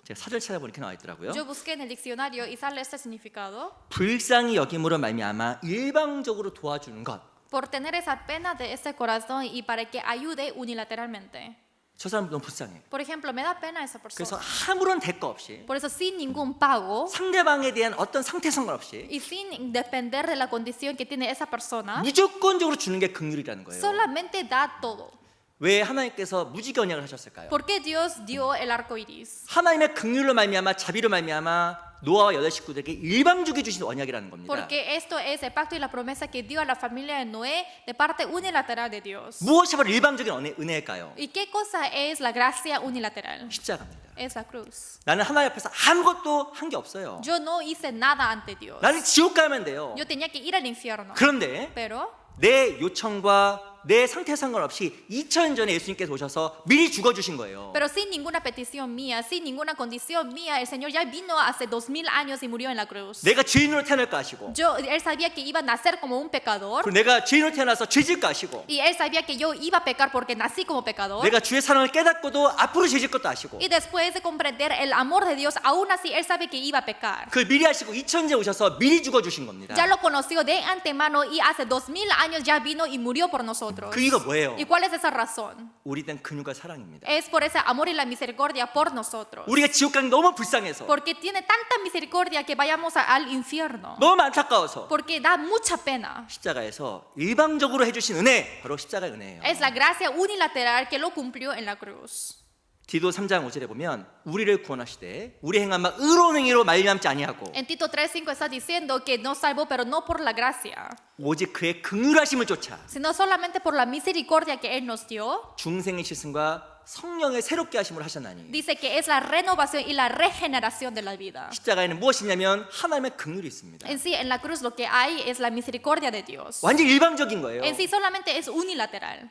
제가 사절 찾아보니까 나와 있더라고요. Yo busqué en el diccionario y sale este significado. 불쌍히 여김으로 말미암아 일방적으로 도와주는 것. Por tener esa pena de este corazón y para que ayude unilateralmente. 저 사람 너무 불쌍해. Por ejemplo, me da pena esa 그래서 persona. 아무런 대가 없이 Por eso, sin ningún pago 상대방에 대한 어떤 상태 상관없이 y sin depender de la condición que tiene esa persona, 무조건적으로 주는 게 긍휼이라는 거예요. solamente da todo. 왜 하나님께서 무지개 언약을 하셨을까요? ¿Por qué Dios dio el arco iris? 하나님의 긍휼로 말미암아 자비로 말미암아 노아와 여덟 식구들에게 일방적으로 주신 언약이라는 겁니다. Porque esto es el pacto y la promesa que dio a la familia de Noé de parte unilateral de Dios. 무엇이 바로 일방적인 은혜일까요? ¿Y qué cosa es la gracia unilateral? 십자가입니다. Es la cruz. 나는 하나님 앞에서 아무것도 한 게 없어요. Yo no hice nada ante Dios. 나는 지옥 가면 돼요. Yo tenía que ir al infierno. 그런데 Pero 내 요청과 내 상태 상관없이 2000년 전에 예수님께서 오셔서 미리 죽어주신 거예요. Pero sin ninguna petición mía, sin ninguna condición mía, el Señor ya vino hace 2000 años y murió en la cruz. 내가 죄인으로 태어날까 하시고 Él sabía que iba a nacer como un pecador 그리고 내가 죄인으로 태어나서 죄질까 하시고 y él sabía que yo iba a pecar porque nací como pecador. 내가 주의 사랑을 깨닫고도 앞으로 죄질 것도 아시고 Y después de comprender el amor de Dios, aún así él sabe que iba a pecar. 그걸 미리 하시고 2000년에 오셔서 미리 죽어주신 겁니다. Ya lo conoció de antemano y hace 2000 años ya vino y murió por nosotros. 그 이유가 뭐예요? ¿Y cuál es esa razón? 우리 된 근육과 사랑입니다. Es por ese amor y la misericordia por nosotros. 우리가 지옥 가는 게 너무 불쌍해서 Porque tiene tanta misericordia que vayamos al infierno. 너무 안타까워서 Porque da mucha pena. 십자가에서 일방적으로 해주신 은혜 바로 십자가의 은혜예요. Es la gracia unilateral que lo cumplió en la cruz. 디도 3장 5절에 보면 우리를 구원하시되 우리 행한 바 의로운 행위로 말미암지 아니하고 En Tito 3:5 está diciendo que nos salvó, pero no por la gracia, 오직 그의 긍휼하심을 쫓아 sino solamente por la misericordia que Él nos dio. 중생의 시승과 성령의 새롭게 하심을 하셨나니 Dice que es la renovación y la regeneración de la vida. 십자가에는 무엇이냐면 하나님의 긍휼이 있습니다. En sí, en la cruz lo que hay es la misericordia de Dios. 완전 일방적인 거예요. En sí solamente es unilateral.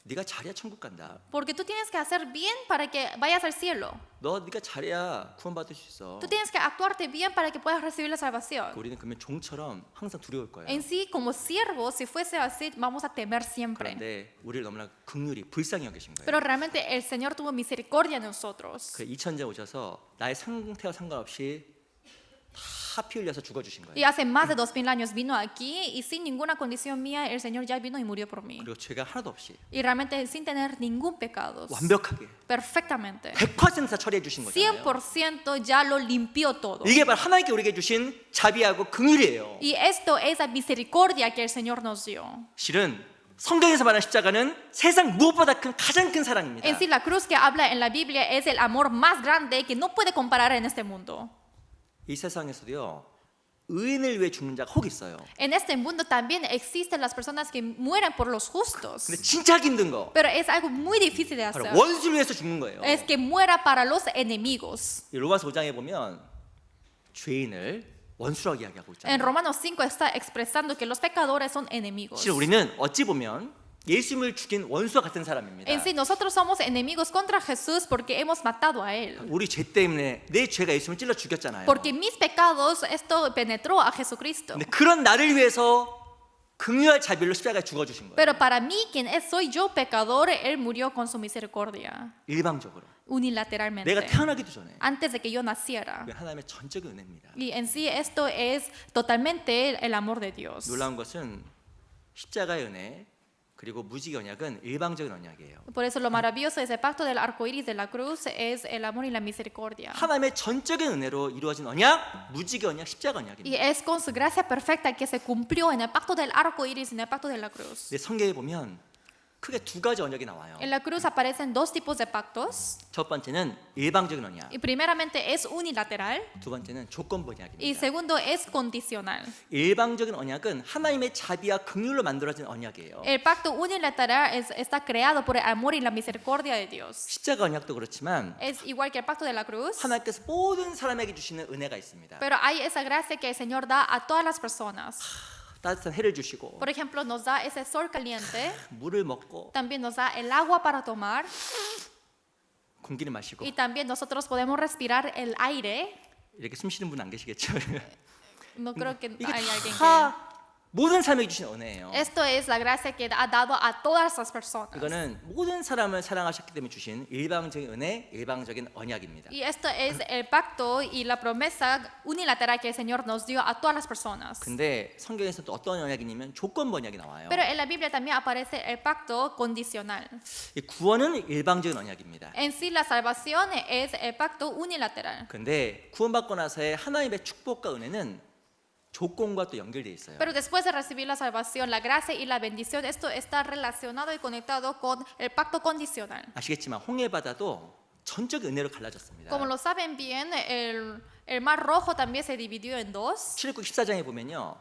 네가 잘해야 천국 간다. Porque tú tienes que hacer bien para que vayas al cielo. 네가 잘해야 구원받을 수 있어. Tú tienes que actuarte bien para que puedas recibir la salvación. 우리는 그러면 종처럼 항상 두려울 거예요. En sí, como siervos, si fuese así, vamos a temer siempre. 그런데 우리를 너무나 긍휼히 불쌍히 여기신 거예요. Pero realmente el Señor tuvo misericordia de nosotros. 그 2000년 오셔서 나의 상태와 상관없이 다 피 흘려서 죽어주신 거예요. Y hace más de 2000 años vino aquí y sin ninguna condición mía, el Señor ya vino y murió por mí. 그리고 죄가 하나도 없이 Y realmente sin tener ningún pecado. 완벽하게 Perfectamente. 100% 처리해 주신 거잖아요. 100% ya lo limpió todo. 이게 바로 하나님께 우리에게 주신 자비하고 긍휼이에요. Y esto es la misericordia que el Señor nos dio. 실은 성경에서 말하는 십자가는 세상 무엇보다 큰 가장 큰 사랑입니다. En sí, la cruz que habla en la Biblia es el amor más grande que no puede comparar en este mundo. 이 세상에서도요 의인을 위해 죽는 자가 혹 있어요. En este mundo también existen las personas que mueren por los justos. 근데 진짜 하기 힘든 거 Pero es algo muy difícil de 바로 hacer. 원수를 위해서 죽는 거예요. Es que muera para los enemigos. 이 로마서 5장에 보면 죄인을 원수라고 이야기하고 있잖아요. En Romanos 5 está expresando que los pecadores son enemigos. 사실 우리는 어찌 보면 예수님을 죽인 원수와 같은 사람입니다. En sí, nosotros somos enemigos contra Jesús porque hemos matado a Él. 우리 죄 때문에 내 죄가 예수님을 찔러 죽였잖아요. Porque mis pecados, esto penetró a Jesucristo. 근데 그런 나를 위해서 긍휼할 자비로 십자가에 죽어주신 거예요. Pero para mí, quien soy yo pecador, Él murió con su misericordia, 일방적으로 unilateralmente, 내가 태어나기도 전에 antes de que yo naciera. 그게 하나님의 전적인 은혜입니다. Y en sí esto es totalmente el amor de Dios. 놀라운 것은 십자가의 은혜 그리고 무지개 언약은 일방적인 언약이에요. Por eso lo maravilloso es el pacto del arco iris de la cruz es el amor y la misericordia. 하나님의 전적인 은혜로 이루어진 언약, 무지개 언약, 십자가 Y 언약입니다. es con su gracia perfecta que se cumplió en el pacto del arco iris y en el pacto de la cruz. 근데 성경에 보면 크게 두 가지 언약이 나와요. En la cruz aparecen dos tipos de pactos. 첫 번째는 일방적인 언약, Y primeramente es unilateral 두 번째는 조건부 y 언약입니다. segundo es condicional. 일방적인 언약은 하나님의 자비와 긍휼로 만들어진 언약이에요. El pacto unilateral está creado por el amor y la misericordia de Dios. 십자가 언약도 그렇지만 Es igual que el pacto de la cruz, 하나님께서 모든 사람에게 주시는 은혜가 있습니다. pero hay esa gracia que el Señor da a todas las personas. 따뜻한 해를 주시고 Por ejemplo, nos da ese sol caliente, 물을 먹고 también nos da el agua para tomar 공기를 마시고 y también nosotros podemos respirar el aire. 이렇게 숨 쉬는 분 안 계시겠죠? No creo que 이게 hay alguien que... 다 모든 사람에게 주신 은혜예요. Esto es la gracia que ha dado a todas las personas. 이거는 모든 사람을 사랑하셨기 때문에 주신 일방적인 은혜, 일방적인 언약입니다. Y esto es el pacto y la promesa unilateral que el Señor nos dio a todas las personas. 근데 성경에서 또 어떤 언약이냐면 조건부 언약이 나와요. Pero en la Biblia también aparece el pacto condicional. 이 구원은 일방적인 언약입니다. En sí la salvación es el pacto unilateral. 근데 구원받고 나서의 하나님의 축복과 은혜는 조건과 또 연결되어 있어요. Pero después de recibir la salvación, la gracia y la bendición, esto está relacionado y conectado con el pacto condicional. 아시겠지만 홍해 바다도 전적 은혜로 갈라졌습니다. Como lo saben bien, El mar Rojo también se dividió en dos. 출애굽 14장에 보면요,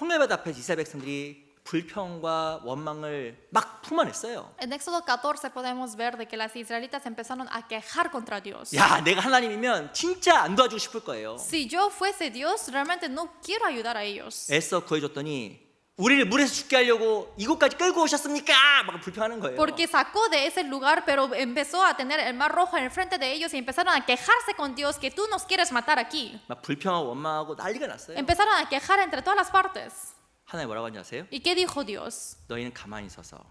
홍해바다 앞에서 이스라엘 백성들이 불평과 원망을 막 품어냈어요. En Éxodo 14 podemos ver de que las israelitas empezaron a quejar contra Dios. 야, 내가 하나님이면 진짜 안 도와주고 싶을 거예요. Si yo fuese Dios, realmente no quiero ayudar a ellos. 애써 구해줬더니 우리를 물에서 죽게 하려고 이곳까지 끌고 오셨습니까? 막 불평하는 거예요. Porque sacó de ese lugar, pero empezó a tener el mar rojo en el frente de ellos y empezaron a quejarse con Dios que tú nos quieres matar aquí. 막 불평하고 원망하고 난리가 났어요. Empezaron a quejar entre todas las partes. 하나님 뭐라고 하는지 아세요? ¿Y qué dijo Dios? 너희는 가만히 서서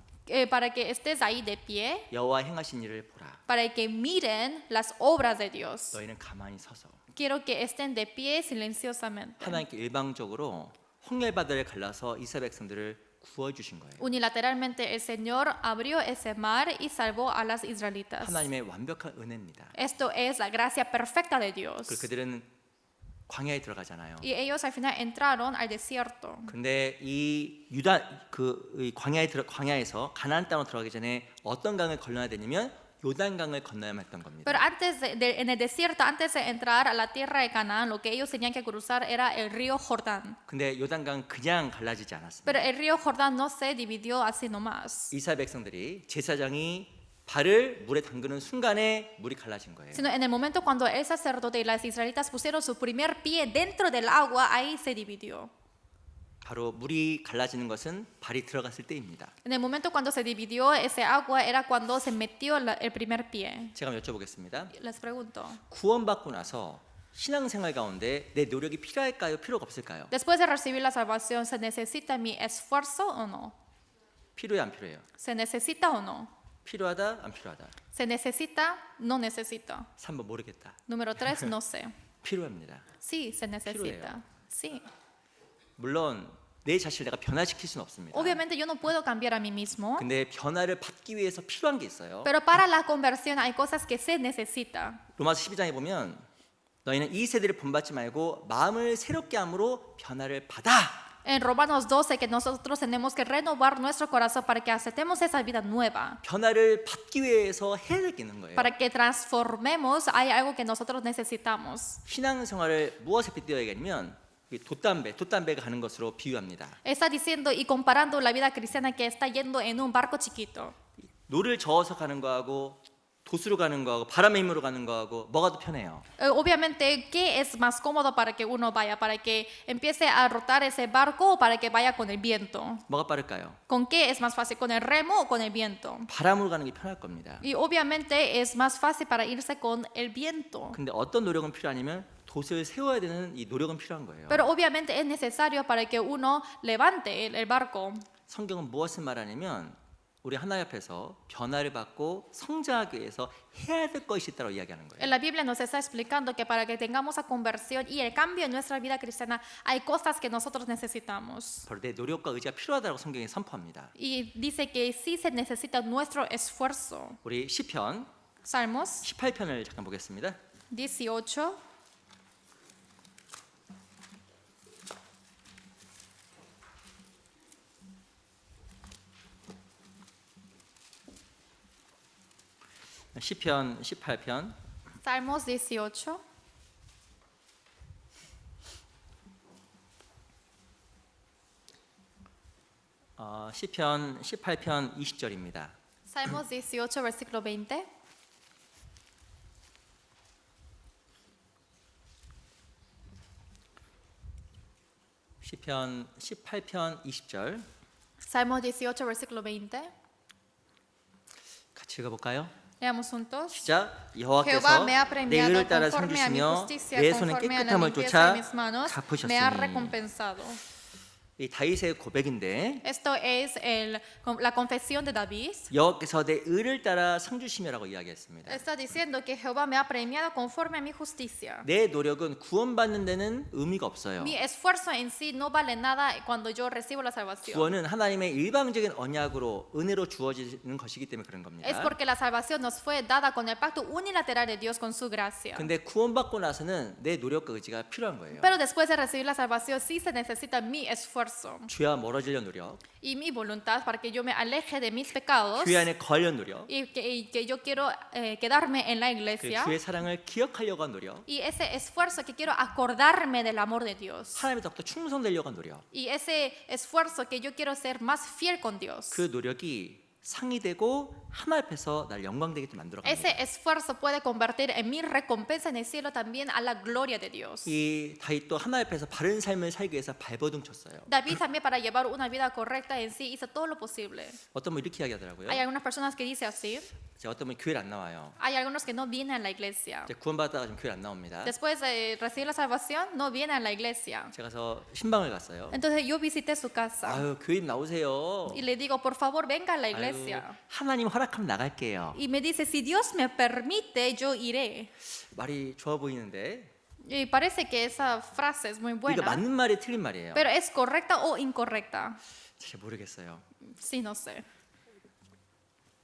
Para que estés ahí de pie, 여호와 행하신 일을 보라. para que miren las obras de Dios. 너희는 가만히 서서. Quiero que estén de pie silenciosamente. 하나님께 일방적으로 홍해바다를 갈라서 이스라엘 백성들을 구워주신 거예요. Unilateralmente el Señor abrió ese mar y salvó a las israelitas. 하나님의 완벽한 은혜입니다. Esto es la gracia perfecta de 그리고 Dios. 그들은 광야에 들어가잖아요. Y ellos al final entraron al desierto. 근데 이 이 광야에서 가나안 땅으로 들어가기 전에 어떤 강을 건너야 되냐면 요단강을 건너야만 했던 겁니다. Pero en el desierto, antes de entrar a la tierra de Canaán, lo que ellos tenían que cruzar era el río Jordán. 근데 요단강은 그냥 갈라지지 않았습니다. Pero el río Jordán no se dividió así nomás, 이스라엘 백성들이 제사장이 발을 물에 담그는 순간에 물이 갈라진 거예요. sino en el momento cuando el sacerdote y las israelitas pusieron su primer pie dentro del agua, ahí se dividió. 바로 물이 갈라지는 것은 발이 들어갔을 때입니다. En el momento cuando se dividió ese agua era cuando se metió el primer pie. 제가 한번 여쭤보겠습니다. Les pregunto, 구원받고 나서 신앙생활 가운데 내 노력이 필요할까요? 필요가 없을까요? después de recibir la salvación, ¿se necesita mi esfuerzo o no? 필요해 안 필요해요? ¿Se necesita o no? 필요하다 안 필요하다? ¿Se necesita? No necesita. 3번 모르겠다. Número 3, no sé. 필요합니다. Sí, se necesita. 필요해요. Sí. 물론 내 자신을 내가 변화시킬 수는 없습니다. Obviamente yo no puedo cambiar a mí mismo, 근데 변화를 받기 위해서 필요한 게 있어요. pero para la conversión hay cosas que se necesita. 로마서 12장에 보면 너희는 이 세대를 본받지 말고 마음을 새롭게 함으로 변화를 받아. En Romanos 12 que nosotros tenemos que renovar nuestro corazón para que aceptemos esa vida nueva. 변화를 받기 위해서 해야 될 게 있는 거예요. Para que transformemos hay algo que nosotros necesitamos. 신앙생활을 무엇에 빗대어야 하냐면 돛담배가 가는 것으로 비유합니다. Está diciendo y comparando la vida cristiana que está yendo en un barco chiquito. 노를 저어서 가는 거하고 도수로 가는 거하고 바람의 힘으로 가는 거하고 뭐가 더 편해요? Obviamente, ¿qué es más cómodo para que uno vaya? ¿Para que empiece a rotar ese barco o para que vaya con el viento? 뭐가 빠를까요? ¿Con qué es más fácil? ¿Con el remo o con el viento? 바람으로 가는 게 편할 겁니다. Y obviamente es más fácil para irse con el viento. 근데 어떤 노력은 필요하냐면 돛을 세워야 되는 이 노력은 필요한 거예요. Pero obviamente es necesario para que uno levante el barco. 성경은 무엇을 말하냐면 우리 하나님 앞에서 변화를 받고 성장하기 위해서 해야 될 것이 있다고 이야기하는 거예요. En la Biblia nos está explicando que para que tengamos la conversión y el cambio en nuestra vida cristiana hay cosas que nosotros necesitamos. 바로 내 노력과 의지가 필요하다고 성경이 선포합니다. Y dice que sí se necesita nuestro esfuerzo. 우리 시편 Salmos 18편을 잠깐 보겠습니다. 18. 시편 18편 Salmos 18. 시편 18편 20절입니다. Salmos 18, versículo 20. 시편 18편 20절 Salmos 18, versículo 20. 같이 읽어볼까요? Leamos juntos. 시작. Jehová 여호와께서 me ha 내 premiado 의를 따라 상 conforme a mi 주시며 justicia, 내 손의 conforme a la 깨끗함을 limpieza 쫓아 de mis manos, me ha 갚으셨으니. recompensado. 이 다윗의 고백인데 Esto es la confesión de David. 여호와께서 내 의를 따라 상 주시며라고 이야기했습니다. Está diciendo que Jehová me ha premiado conforme a mi justicia. 내 노력은 구원받는 데는 의미가 없어요. Mi esfuerzo en sí no vale nada cuando yo recibo la salvación. 구원은 하나님의 일방적인 언약으로 은혜로 주어지는 것이기 때문에 그런 겁니다. Es porque la salvación nos fue dada con el pacto unilateral de Dios con su gracia. 근데 구원받고 나서는 내 노력과 의지가 필요한 거예요. Pero después de recibir la salvación sí se necesita mi esfuerzo. esfuerzo 죄와 멀어지려 노력, y mi voluntad para que yo me aleje de mis pecados 교회 안에 거하려 노력, y que yo quiero quedarme en la 그 iglesia 주의 사랑을 기억하려고 한 노력, y ese esfuerzo que quiero acordarme del amor de Dios 하나님의 더욱더 충성되려고 한 노력, y ese esfuerzo que yo quiero ser más fiel con Dios. 그 노력이 상이 되고 하나님 앞에서 날 영광되게 만들어 Ese 갑니다. esfuerzo puede convertir en mi recompensa en el cielo también a la gloria de Dios. 이 다윗도 하나님 앞에서 바른 삶을 살기 위해서 발버둥 쳤어요. David también para llevar una vida correcta en sí hizo todo lo posible. 어떤 분 이렇게 이야기하더라고요. Hay algunas personas que dicen así, 제가 어떤 분 교회를 안 나와요. hay algunos que no vienen a la iglesia. 이제 구원받다가 좀 교회 안 나옵니다. Después de recibir la salvación, no vienen a la iglesia. 제가 가서 신방을 갔어요. Entonces yo visité su casa 아유 교인 나오세요. y le digo, por favor, venga a la 아유, iglesia. 하나님 허락하면 나갈게요. Y me dice, si Dios me permite, yo iré. 말이 좋아 보이는데 Y parece que esa frase es muy 이거 buena, 맞는 말이 틀린 말이에요. pero ¿es correcta o incorrecta? 잘 모르겠어요. Sí, no sé.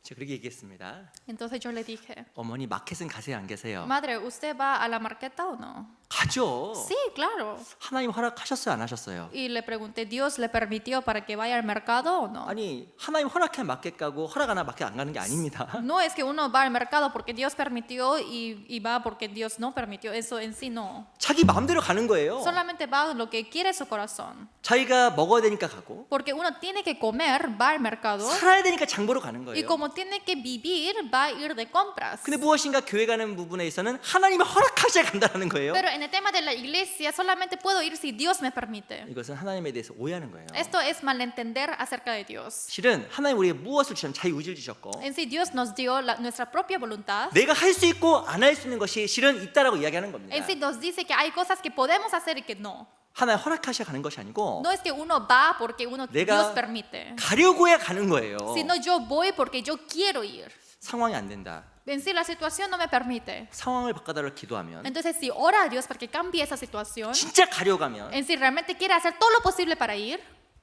제가 그렇게 얘기했습니다. Entonces yo le dije, 어머니 마켓은 가세요 안 계세요? madre, ¿usted va a la marqueta o no? 가죠. Sí, claro. 하나님 허락하셨어요 안 하셨어요? Y le pregunté, ¿Dios le permitió para que vaya al mercado o no? 아니 하나님 허락하면 마켓 가고 허락 안 하면 마켓 안 가는 게 아닙니다. No es que uno va al mercado porque Dios permitió y va porque Dios no permitió. Eso en sí no. 자기 마음대로 가는 거예요. Solamente va lo que quiere su corazón. 자기가 먹어야 되니까 가고 Porque uno tiene que comer, va al mercado. 살아야 되니까 장 보러 가는 Y 거예요. como tiene que vivir, va a ir de compras. 근데 무엇인가 교회 가는 부분에 있어서는 하나님이 허락하셔야 간다는 거예요. Pero en el tema de la iglesia solamente puedo ir si Dios me permite. 이것은 하나님에 대해서 오해하는 거예요. Esto es malentender acerca de Dios. 실은 하나님 우리에게 무엇을 주셨냐면 자유의지를 주셨고 En sí Dios nos dio nuestra propia voluntad. 내가 할 수 있고 안 할 수 있는 것이 실은 있다라고 이야기하는 겁니다. En sí nos dice que hay cosas que podemos hacer y que no. 하나님 허락하셔야 가는 것이 아니고 No es que uno va porque 내가 Dios permite, 가려고 해야 가는 거예요. sino yo voy porque yo quiero ir. 상황이 안 된다. En sí la situación no me permite. 상황을 바꿔달라고 기도하면 Entonces si ora a Dios para que cambie esa situación, 진짜 가려고 하면 en sí realmente quiere hacer todo lo posible para ir,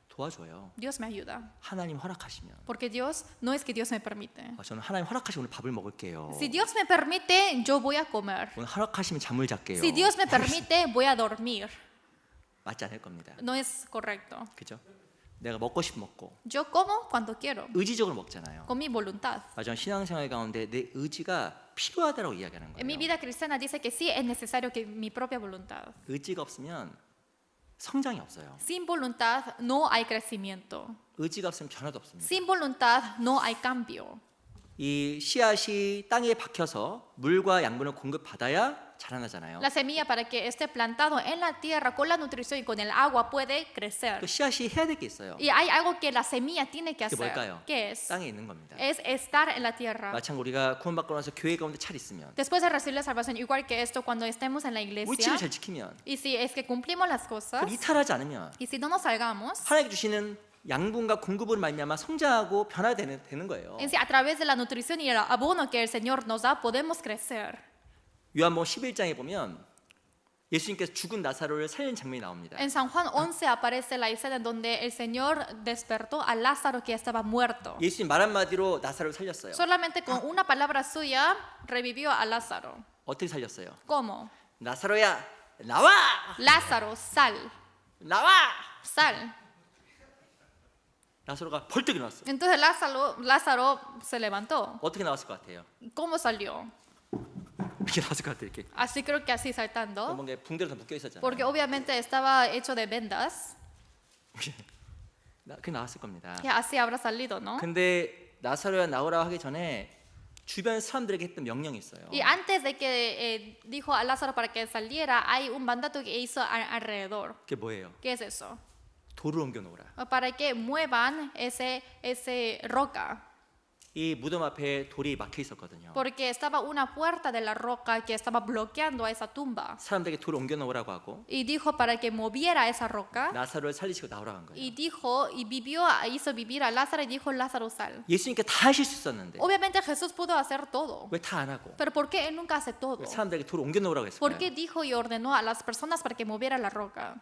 도와줘요. Dios me ayuda. 하나님 허락하시면 Porque Dios no es que Dios me permite. 저는 하나님 허락하시면 오늘 밥을 먹을게요. Si Dios me permite, yo voy a comer. 오늘 허락하시면 잠을 잘게요. Si Dios me permite, voy a dormir. 맞지 않을 겁니다. No es correcto. 그죠? 내가 먹고 싶으면 먹고 Yo como cuando quiero, 의지적으로 먹잖아요. con mi voluntad. 맞아, 신앙생활 가운데 내 의지가 필요하다고 이야기하는 En mi 거예요. vida cristiana dice que sí es necesario que mi propia voluntad. 의지가 없으면 성장이 없어요. Sin voluntad no hay crecimiento. 의지가 없으면 변화도 없습니다. Sin voluntad no hay cambio. 이 씨앗이 땅에 박혀서 물과 양분을 공급받아야 자라나잖아요. La semilla para que esté plantado en la tierra con la nutrición y con el agua puede crecer. 그 씨앗이 해야 될 게 있어요. Y hay algo que la semilla tiene que 그게 hacer. 뭘까요? ¿Qué es? 땅에 있는 겁니다. Es estar en la tierra. 마찬가지로 우리가 구원받고 나서 교회 가운데 잘 있으면 Después de recibir la salvación, igual que esto, cuando estemos en la 위치를 iglesia, 잘 지키면 y si es que cumplimos las cosas, 그걸 이탈하지 않으면 y si no nos salgamos, 하나님께 주시는 양분과 공급을 말미암아 성장하고 변화되는 거예요. en sí, a través de la nutrición y el abono que el Señor nos da, podemos crecer. 요한복음 11장에 보면 예수님께서 죽은 나사로를 살린 장면이 나옵니다. En San Juan 11 aparece la escena en donde el Señor despertó a Lázaro que estaba muerto. 예수님 말 한마디로 나사로를 살렸어요. Solamente con una palabra suya revivió a Lázaro. 어떻게 살렸어요? ¿Cómo? 나사로야 나와! Lázaro, sal, 나와! sal. 나사로가 벌떡 일어났어. Entonces Lázaro se levantó. 어떻게 나왔을 것 같아요? ¿Cómo salió? 이렇게 나왔을 것 같아요. 이렇게 Así creo que así saltando. 뭔가 붕대로 다 묶여 있었잖아요. Porque obviamente estaba hecho de vendas. 그 나왔을 겁니다. Que así habrá salido, ¿no? 근데 나사로야 나오라 하기 전에 주변 사람들에게 했던 명령이 있어요. Y antes de que dijo a Lázaro para que saliera, hay un mandato que hizo alrededor. 그게 뭐예요? ¿Qué es eso? 돌을 옮겨 놓으라. Para que muevan ese roca. 이 무덤 앞에 돌이 막혀 있었거든요. Porque estaba una puerta de la roca que estaba bloqueando a esa tumba. 사람들에게 돌을 옮겨 놓으라고 하고 Y dijo para que moviera esa roca. 나사로를 살리시고 나오라고 한 거예요. Y dijo, hizo vivir a Lázaro y dijo, Lázaro, sal. 예수님께 다 하실 수 있었는데 Obviamente Jesús pudo hacer todo. 왜 다 안 하고 Pero ¿por qué Él nunca hace todo? 왜 사람들에게 돌을 옮겨 놓으라고 ¿Por 했을까요? qué dijo y ordenó a las personas para que moviera la roca?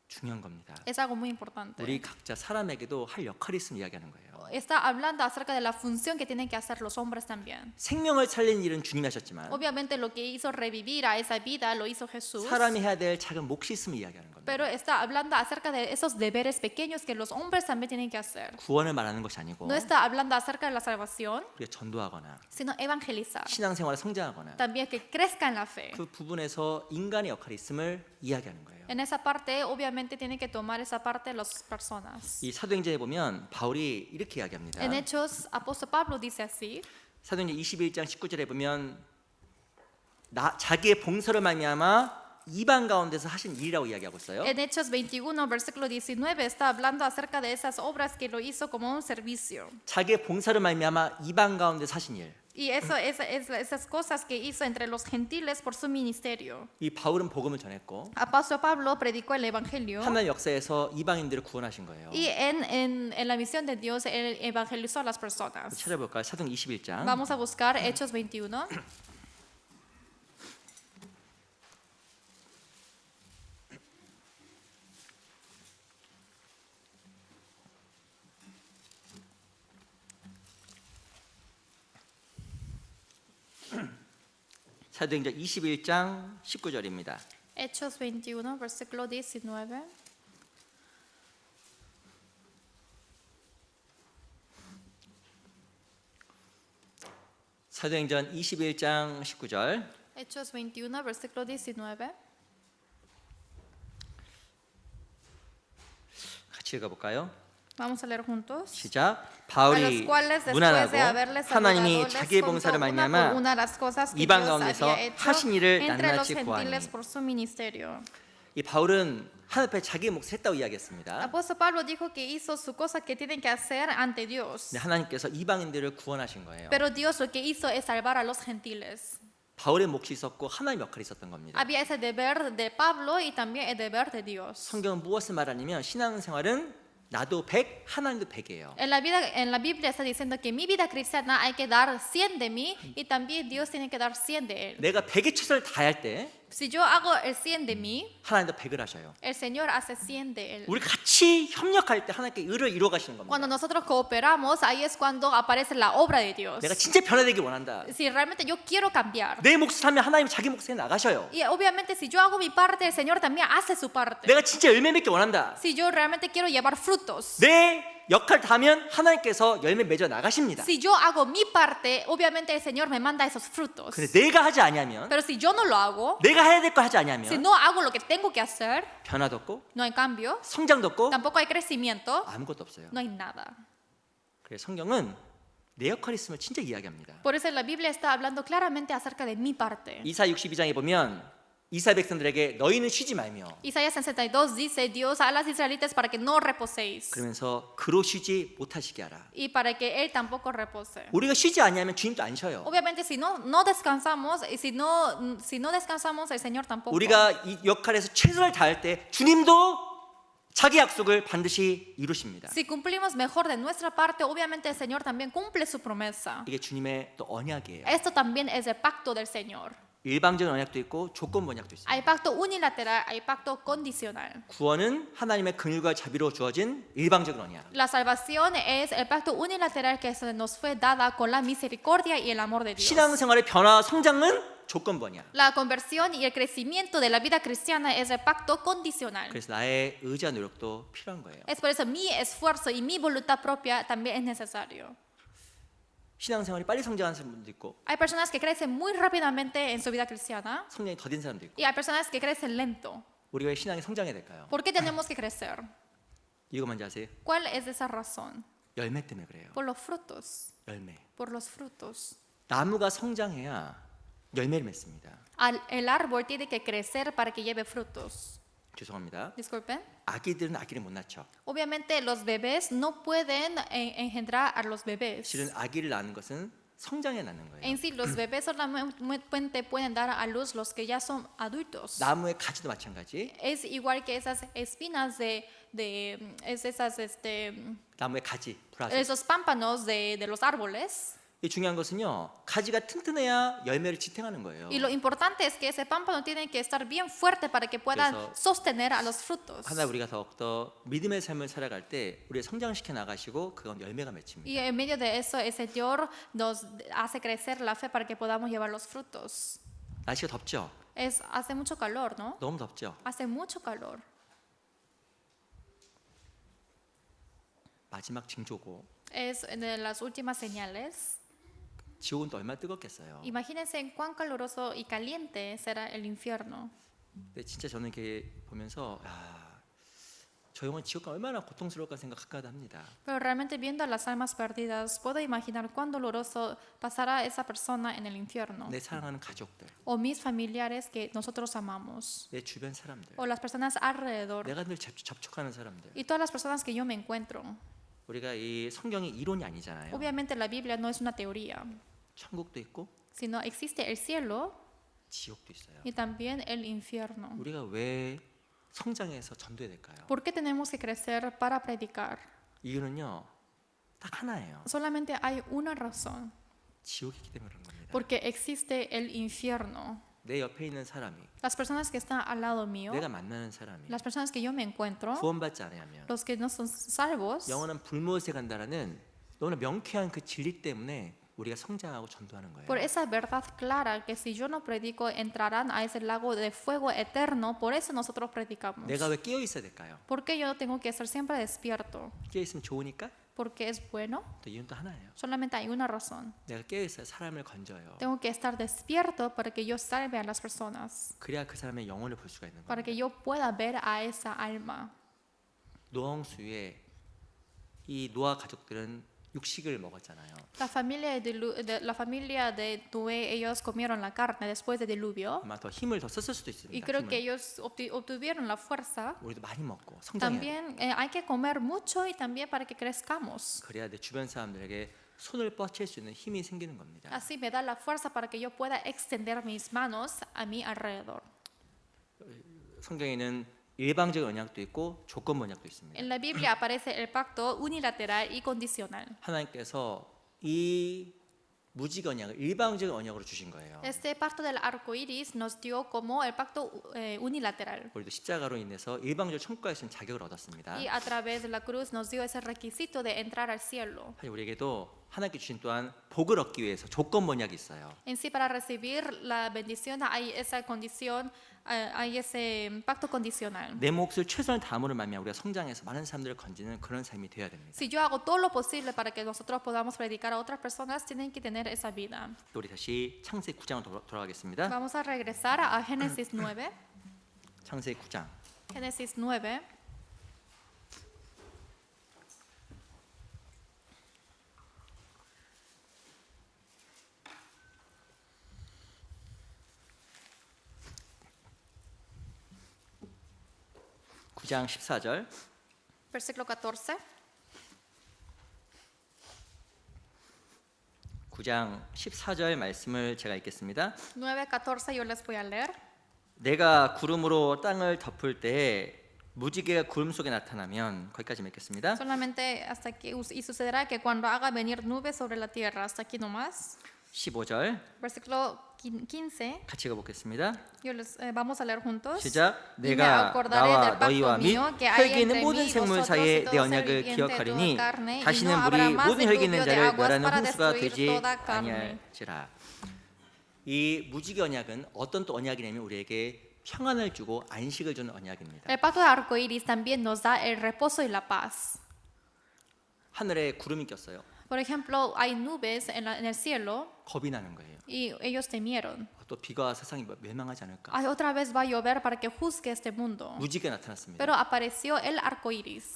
중요한 겁니다. Es algo muy importante. 우리 각자 사람에게도 할 역할이 있음을 이야기하는 거예요. está hablando acerca de la función que tienen que hacer los hombres también. 생명을 살리는 일은 주님이 하셨지만 Obviamente lo que hizo revivir a esa vida lo hizo Jesús, 사람이 해야 될 작은 몫이 있음을 이야기하는 겁니다. pero está hablando acerca de esos deberes pequeños que los hombres también tienen que hacer. 구원을 말하는 것이 아니고 No está hablando acerca de la salvación, 우리가 전도하거나 sino evangelizar. 신앙생활에 성장하거나 También que crezca en la fe. 그 부분에서 인간의 역할이 있음을 이야기하는 거예요. En esa parte, obviamente, tienen que tomar esa parte las personas. 이 사도행전에 보면 바울이 이렇게 이야기합니다. En Hechos, apóstol Pablo dice así. 사도행전 21장 19절에 보면 자기의 봉사를 말미암아 이방 가운데서 하신 일이라고 이야기하고 있어요. En Hechos 21, versículo 19, está hablando acerca de esas obras que lo hizo como un servicio. 자기의 봉사를 말미암아 이방 가운데서 하신 일. Y esas cosas que hizo entre los gentiles por su ministerio. 이 바울은 복음을 전했고 Apóstol Pablo predicó el evangelio. 하나님 역사에서 이방인들을 구원하신 거예요. Y en la misión de Dios, él evangelizó a las personas. 찾아볼까요? 사도행 21장. Vamos a buscar Hechos 21. 사도행전 21장 19절입니다. Hechos 21, versículo 19. 사도행전 21장 19절. Hechos 21, versículo 19. 같이 읽어볼까요? Vamos a leer juntos. 시작. A los 바울이 cuales después 문안하고 de haberles 하나님이 saludado, les 자기의 contó 봉사를 una por 말미암아 una las cosas que 이방 Dios 가운데서 había hecho 하신 일을 entre los 낱낱이 gentiles 고하니. por su ministerio. 이 바울은 하나님 앞에 자기의 몫을 했다고 이야기했습니다. Apóstol Pablo dijo que hizo su cosa que tienen que hacer ante Dios. 근데 하나님께서 이방인들을 구원하신 거예요. Pero Dios lo que hizo es salvar a los gentiles. 바울의 몫이 있었고 하나님의 역할이 있었던 겁니다. Había ese deber de Pablo y también el deber de Dios. 성경은 무엇을 말하냐면 신앙생활은 나도 100, 하나님도 100이에요. En la Biblia está diciendo que mi vida cristiana hay que dar 100 de mí y también Dios tiene que dar 100 de él. 내가 100의 최선을 다할 때 Si yo hago el 100 de mí, 하나님도 100을 하셔요. el Señor hace 100 de él. 우리 같이 협력할 때 하나님께 의를 이루어 가시는 Cuando 겁니다. nosotros cooperamos, ahí es cuando aparece la obra de Dios. 내가 진짜 변화되길 원한다. Si realmente yo quiero cambiar. 내 몫을 하면 하나님이 자기 몫에 나가셔요. Y obviamente si yo hago mi parte, el Señor también hace su parte. 내가 진짜 열매 맺길 원한다. Si yo realmente quiero llevar frutos. 내 역할 다 하면 하나님께서 열매 맺어 나가십니다. Si yo hago mi parte, obviamente el Señor me manda esos frutos. 근데 내가 하지 아니하면 Pero si yo no lo hago, 내가 해야 될 거 하지 si 아니하면 no hago lo que tengo que hacer, 변화도 없고 no hay cambio, 성장도 없고 tampoco hay crecimiento, 아무것도 없어요. no hay nada. 그래서 성경은 내 역할이 있으면 진짜 이야기합니다. Por eso la Biblia está hablando claramente acerca de mi parte. 이사 62장에 보면 이스라엘 백성들에게 너희는 쉬지 말며 Isaías 62 dice Dios a las israelitas para que no reposéis 그러면서 그로 쉬지 못하시게 하라. y para que él tampoco repose. 우리가 쉬지 아니하면 주님도 안 쉬어요. Obviamente si no descansamos y si no descansamos el Señor tampoco. 우리가 이 역할에서 최선을 다할 때 주님도 자기 약속을 반드시 이루십니다. Si cumplimos mejor de nuestra parte, obviamente el Señor también cumple su promesa. 이게 주님의 또 언약이에요. Esto también es el pacto del Señor. 일방적인 언약도 있고 조건부 언약도 있어요. Hay pacto unilateral, hay pacto condicional. 구원은 하나님의 긍휼과 자비로 주어진 일방적인 언약. La salvación es el pacto unilateral que se nos fue dada con la misericordia y el amor de Dios. 신앙생활의 변화, 성장은 조건부 언약. La conversión y el crecimiento de la vida cristiana es el pacto condicional. 그래서 나의 의지와 노력도 필요한 거예요. Es por eso mi esfuerzo y mi voluntad propia también es necesario. 신앙생활이 빨리 성장하는 사람도 있고 Hay personas que crecen muy rápidamente en su vida cristiana 성장이 더딘 사람도 있고 y hay personas que crecen lento. 우리가 왜 신앙이 성장해야 될까요? ¿Por qué tenemos que crecer? 이거 뭔지 아세요? ¿Cuál es esa razón? 열매 때문에 그래요. Por los frutos. 열매. Por los frutos. 나무가 성장해야 열매를 맺습니다. El árbol tiene que crecer para que lleve frutos. 죄송합니다. Disculpen. 아기들은 아기를 못 낳죠. Obviamente los bebés no pueden engendrar a los bebés. 실은 아기를 낳는 것은 성장해 낳는 거예요. En sí, los bebés solamente pueden dar a luz los que ya son adultos. 나무의 가지도 마찬가지. Es igual que esas espinas 나무의 가지, 브라질. esos pámpanos de los árboles. 이 중요한 것은요, 가지가 튼튼해야 열매를 지탱하는 거예요. Y lo importante es que ese pámpano tiene que estar bien fuerte para que pueda 그래서 sostener a los frutos. 하나 우리가 더욱더 믿음의 삶을 살아갈 때 우리 성장시켜 나가시고 그건 열매가 맺힙니다. Y en medio de eso, el Señor nos hace crecer la fe para que podamos llevar los frutos. 날씨가 덥죠? Hace mucho calor, ¿no? 너무 덥죠? Hace mucho calor. 마지막 징조고 Es de las últimas señales. 지옥은 또 얼마나 뜨겁겠어요. Imagínense en cuán caluroso y caliente será el infierno. 근데 진짜 저는 이렇게 보면서 저 영혼 지옥 가 얼마나 고통스러울까 생각하기도 합니다. Pero realmente viendo a las almas perdidas, puedo imaginar cuán doloroso pasará esa persona en el infierno. 내 사랑하는 가족들, O mis familiares que nosotros amamos. 내 주변 사람들, O las personas alrededor. 내가 늘 접촉하는 사람들. Y todas las personas que yo me encuentro. 우리가 이 성경이 이론이 아니잖아요. Obviamente la Biblia no es una teoría, 천국도 있고 sino existe el cielo 지옥도 있어요. y también el infierno. 우리가 왜 성장해서 전도해야 될까요? ¿Por qué tenemos que crecer para predicar? 이유는요, 딱 하나예요. Solamente hay una razón, 지옥이 있기 때문에 그런 겁니다. porque existe el infierno. 내 옆에 있는 사람이, Las personas que están al lado mío, 내가 만나는 사람이 las personas que yo me encuentro, 구원받지 않으면 los que no son salvos, 영원한 불못에 간다라는 너무나 명쾌한 그 진리 때문에 우리가 성장하고 전도하는 거예요. por esa verdad clara que si yo no predico entrarán a ese lago de fuego eterno, por eso nosotros predicamos. 내가 왜 깨어 있어야 될까요? ¿Por qué yo tengo que estar siempre despierto? 깨어 있으면 좋으니까? Porque es bueno. 또 이유는 또 하나예요. Solamente hay una razón. 내가 깨어 있어야 사람을 건져요. Tengo que estar despierto para que yo salve a las personas, 그래야 그 사람의 영혼을 볼 수가 있는 para 거예요. que yo pueda ver a esa alma. 노홍수에 이 노아 가족들은 육식을 먹었잖아요. La familia de Noé, ellos comieron la carne después del diluvio. 아마 더 힘을 더 썼을 수도 Y 있습니다. creo que 힘을. ellos obtuvieron la fuerza. 우리도 많이 먹고 성장해야 돼. También hay que comer mucho y también para que crezcamos. 그래야 내 주변 사람들에게 손을 뻗칠 수 있는 힘이 생기는 겁니다. Así me da la fuerza para que yo pueda extender mis manos a mi alrededor. 성경에는 일방적인 언약도 있고 조건부 언약도 있습니다. En la Biblia aparece el pacto unilateral y condicional. 하나님께서 이 무지개 언약을 일방적인 언약으로 주신 거예요. Este pacto del arco iris nos dio como el pacto unilateral. 우리도 십자가로 인해서 일방적으로 천국 갈 수 있는 자격을 얻었습니다. Y a través de la cruz nos dio ese requisito de entrar al cielo. 사실 우리에게도 하나님께 주신 또한 복을 얻기 위해서 조건부 언약이 있어요. En sí, para recibir la bendición hay esa condición, hay ese pacto condicional. 내 몫을 최선을 다함으로 말미암아 우리가 성장해서 많은 사람들을 건지는 그런 삶이 되어야 됩니다. Si yo hago todo lo posible para que nosotros podamos predicar a otras personas, tienen que tener esa vida. 또 우리 다시 창세기 9장으로 돌아가겠습니다. Vamos a regresar a Génesis 9. 창세기 9장. Génesis 9. 구장 14절. Versículo 14. 9장 14절 말씀을 제가 읽겠습니다. 9:14 yo les voy a leer. 내가 구름으로 땅을 덮을 때에 무지개가 구름 속에 나타나면 거기까지 읽겠습니다. Solamente hasta aquí. Y sucederá que cuando haga venir nubes sobre la tierra, hasta aquí nomás. 15절 Versículo 15. 같이 읽어보겠습니다. Vamos a leer juntos. 시작. Y me 내가 acordaré 나와 del pacto 너희와 및 mío que hay 혈기 있는 entre 모든 mí y 생물 vosotros 사이에 y 내 todo ser 언약을 viviente de 기억하리니 toda carne, y no 다시는 habrá 물이 más 모든 혈기 있는 diluvio de 자를 aguas 멸하는 para 홍수가 destruir 되지 toda carne. 아니할지라. 이 무지개 언약은 어떤 또 언약이냐면 우리에게 평안을 주고 안식을 주는 언약입니다. El pacto de arco iris también nos da el reposo y la paz. 하늘에 구름이 꼈어요. Por ejemplo, hay nubes en el cielo 겁이 나는 거예요. y ellos temieron. 또 비가 와 세상이 멸망하지 않을까? Ay, otra vez va a llover para que juzgue este mundo. 무지개 나타났습니다. Pero apareció el arco iris.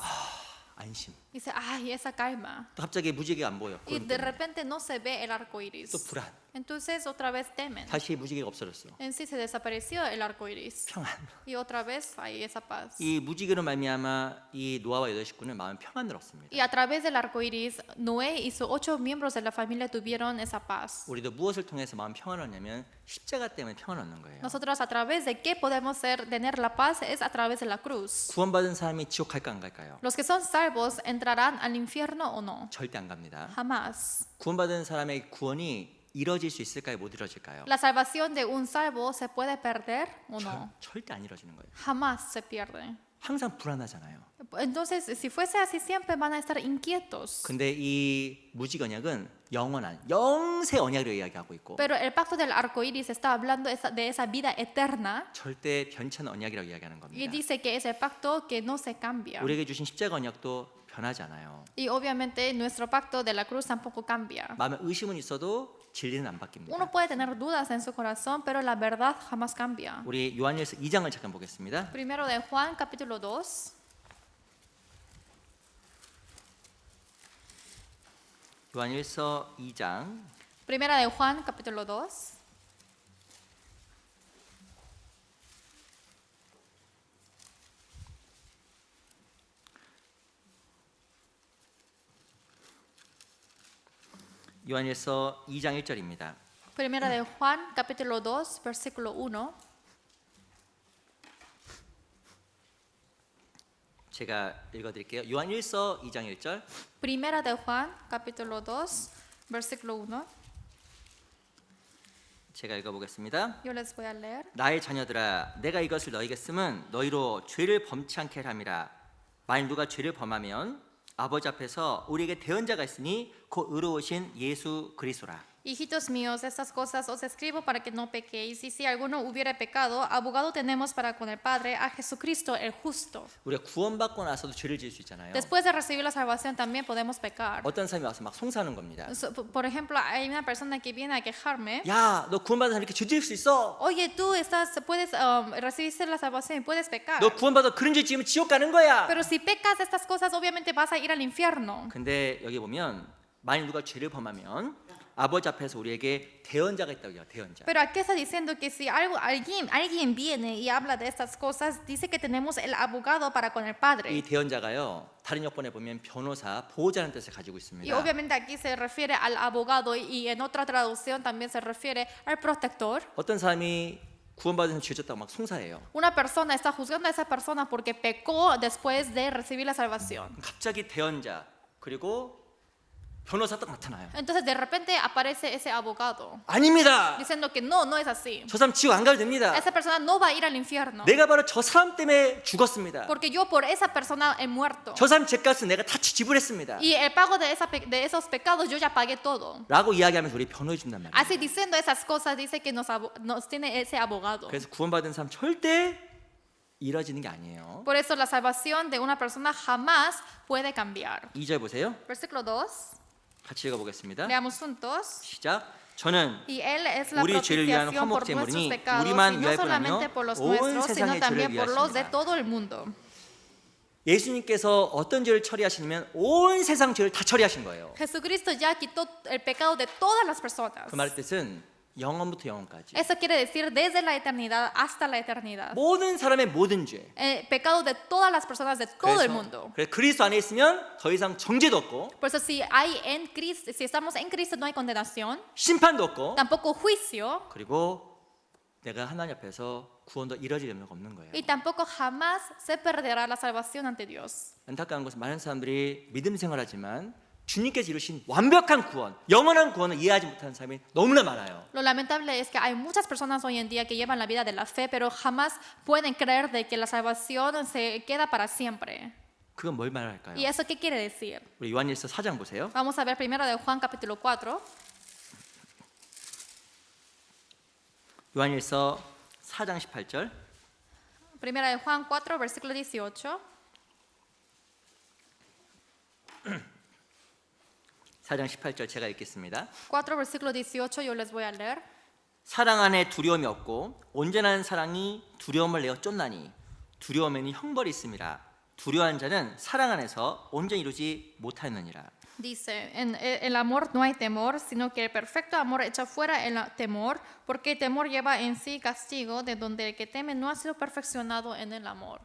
안심. Dice, ay, esa calma. 또 갑자기 무지개가 안 보여. Y 구름 de 때문에. repente no se ve el arco 또 iris. 불안. Entonces otra vez temen. 다시 무지개가 없어졌어. En sí se desapareció el arco iris. 평안. Y otra vez hay esa paz. 이 무지개로 말미암아 이 노아와 여덟 식구는 마음 평안을 얻습니다. Y a través del arco iris, Noé y sus 8 miembros de la familia tuvieron esa paz. 우리도 무엇을 통해서 마음 평안을 얻냐면 십자가 때문에 평안을 얻는 거예요. Nosotros a través de qué podemos tener la paz es a través de la cruz. 구원받은 사람이 지옥 갈까 안 갈까요? Los que son salvos entrarán al infierno o no. 절대 안 갑니다. Jamás. 구원받은 사람의 구원이 이뤄질 수 있을까요? 못 이뤄질까요? La salvación de un salvo se puede perder o no. 절대 안 이뤄지는 거예요. Jamás se pierde. 항상 불안하잖아요. Entonces, si fuese así, siempre van a estar inquietos. 근데 이 무지개 언약은 영원한 영세 언약으로 이야기하고 있고 Pero el pacto del arco iris está hablando de esa vida eterna 절대 변치 않는 언약이라고 이야기하는 y 겁니다. dice que es el pacto que no se cambia. 우리에게 주신 십자가 언약도 변하지 않아요. Y obviamente nuestro pacto de la cruz tampoco cambia. 마음에 의심은 있어도 진리는 안 바뀝니다. Uno puede tener dudas en su corazón, pero la verdad jamás cambia. 우리 요한일서 2장을 잠깐 보겠습니다. Primero de Juan, capítulo 2. 요한일서 2장 Primera de Juan, capítulo 2. 요한일서 2장 1절입니다. Primera de Juan, capítulo 2, versículo 1. 제가 읽어드릴게요. 요한일서 2장 1절. Primera de Juan, capítulo 2, versículo 1. 제가 읽어보겠습니다. Yo les voy a leer. 나의 자녀들아, 내가 이것을 너희에게 쓰면 너희로 죄를 범치 않게 함이라. 만일 누가 죄를 범하면 아버지 앞에서 우리에게 대언자가 있으니 곧 의로우신 예수 그리스도라. Hijitos míos, estas cosas os escribo para que no pequéis, y si alguno hubiera pecado, abogado tenemos para con el Padre, a Jesucristo el justo. 우리가 구원받고 나서도 죄를 지을 수 있잖아요. Después de recibir la salvación también podemos pecar. 어떤 사람이 와서 막 송사하는 겁니다. Por ejemplo, hay una persona que viene a quejarme. 야, 너 구원받은 사람 이렇게 죄 지을 수 있어? Oye, tú puedes recibir la salvación y puedes pecar. 너 구원받아 그런 죄 지으면 지옥 가는 거야. Pero si pecas estas cosas, obviamente vas a ir al infierno. 근데 여기 보면 만일 누가 죄를 범하면 아버지 앞에서 우리에게 대언자가 있다고 해요. 대언자. Pero aquí está diciendo que si alguien viene y habla de estas cosas, dice que tenemos el abogado para con el 이 Padre. 대언자가요. 다른 역본에 보면 변호사, 보호자라는 뜻을 가지고 Y 있습니다. obviamente aquí se refiere al abogado y en otra traducción también se refiere al protector. 어떤 사람이 구원받은 죄 졌다고 막 송사해요. Una persona está juzgando a esa persona porque pecó después de recibir la salvación. 갑자기 대언자 그리고 변호사 딱 나타나요. Entonces de repente aparece ese abogado 아닙니다. diciendo que no es así. 저 사람 지옥 안 가도 됩니다. Esa persona no va a ir al infierno. 내가 바로 저 사람 때문에 죽었습니다. Porque yo por esa persona he muerto. 저 사람 죄값은 내가 다 지불했습니다. Y el pago de esos pecados yo ya pagué todo. 라고 이야기하면서 우리 변호해 준단 말이에요. Así diciendo esas cosas dice que nos tiene ese abogado. 그래서 구원받은 사람 절대 이뤄지는 게 아니에요. Por eso la salvación de una persona jamás puede cambiar. 2절 보세요. Versículo 2. 같이 읽어보겠습니다. Leamos juntos. 시작. 저는 Y él es la 우리 죄를 위한 propiciación por nuestros 화목제물이니 pecados, y 우리만 no 위할 solamente 뿐 por los 아니요 온 nuestros, sino 세상의 죄를 también por los de 위하십니다. todo el mundo. 예수님께서 어떤 죄를 처리하시냐면 온 세상 죄를 다 처리하신 거예요. Jesucristo ya quitó el pecado de todas las personas. 그 말의 뜻은 영원부터 영원까지 Eso quiere decir desde la eternidad hasta la eternidad. 모든 사람의 모든 죄. El pecado de todas las personas de todo el mundo. 그래서 그리스도 안에 있으면 더 이상 정죄도 없고 Por eso si estamos en Cristo no hay condenación, 심판도 없고 tampoco juicio, 그리고 내가 하나님 앞에서 구원도 이뤄질 염려가 없는 거예요. y tampoco jamás se perderá la salvación ante Dios. 안타까운 것은 많은 사람들이 믿음 생활하지만 주님께서 이루신 완벽한 구원, 영원한 구원을 이해하지 못하는 사람이 너무나 많아요. Lo lamentable es que hay muchas personas hoy en día que llevan la vida de la fe, pero jamás pueden creer de que la salvación se queda para siempre. 그건 뭘 말할까요? ¿Y eso qué quiere decir? 우리 요한일서 4장 보세요. Vamos a ver primero de Juan capítulo 4. 요한일서 4장 18절. Primera de Juan 4, versículo 18. 4장 18절 제가 읽겠습니다. 4, versículo 18, yo les voy a leer. 사랑 안에 두려움이 없고 온전한 사랑이 두려움을 내어 쫓나니 두려움에는 형벌이 있음이라. 두려워한 자는 사랑 안에서 온전히 이루지 못하느니라. Dice, en el amor no hay temor, sino que el perfecto amor echa fuera el temor, porque el temor lleva en sí castigo, de donde el que teme no ha sido perfeccionado en el amor.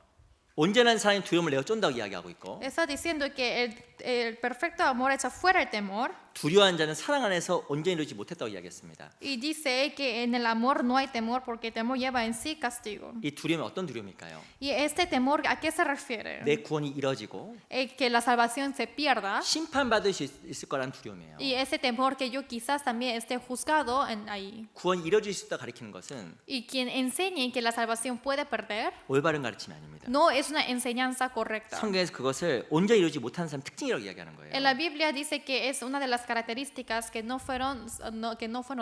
온전한 사랑이 두려움을 내어 쫀다고 이야기하고 있고 Está diciendo que el perfecto amor echa fuera el temor, 두려워한 자는 사랑 안에서 온전히 이루지 못했다고 이야기했습니다. y dice que en el amor no hay temor, porque el temor lleva en sí castigo. 이 두려움이 어떤 두려움일까요? Y este temor, ¿a qué se refiere? 내 구원이 이뤄지고 Que la salvación se pierda, 심판받을 수 있을 거라는 두려움이에요. y ese temor que yo quizás también esté juzgado ahí. 구원이 이뤄질 수 있다 가리키는 것은 Y quien enseñe que la salvación puede perder, 올바른 가르침이 아닙니다. no es una enseñanza correcta. 성경에서 그것을 온전히 이루지 못하는 사람 특징이라고 이야기하는 거예요. En la Biblia dice que es una de las características que no fueron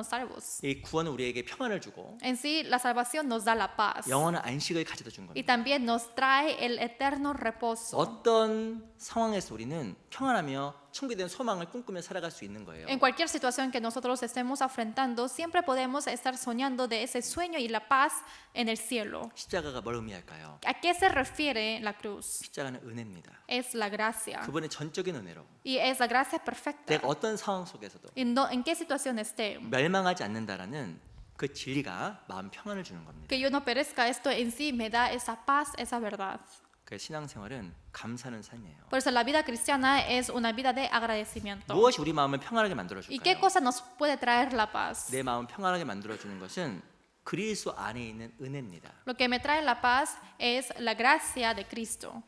salvos. 이 구원은 우리에게 평안을 주고 En sí, la salvación nos da la paz 영원한 안식을 가져다 준 y 겁니다. también nos trae el eterno reposo. 어떤 상황에서 우리는 평안하며 천국에 대한 소망을 꿈꾸며 살아갈 수 있는 거예요. En cualquier situación que nosotros estemos afrontando, siempre podemos estar soñando de ese sueño y la paz en el cielo. 십자가가 뭘 의미할까요? ¿A qué se refiere la cruz? 십자가는 은혜입니다. Es la gracia. 그분의 전적인 은혜로 Y es la gracia perfecta. 내가 어떤 상황 속에서도 En qué situación esté. 멸망하지 않는다라는 그 진리가 마음 평안을 주는 겁니다. Que yo no perezca, esto en sí me da esa paz, esa verdad. 그 신앙생활은 감사하는 삶이에요. Por eso la vida cristiana es una vida de agradecimiento. 무엇이 우리 마음을 평안하게 만들어 ¿Y qué 줄까요? cosa nos puede traer la paz? 내 마음 평안하게 만들어 주는 것은 그리스도 안에 있는 은혜입니다. Lo que me trae la paz es la gracia de Cristo.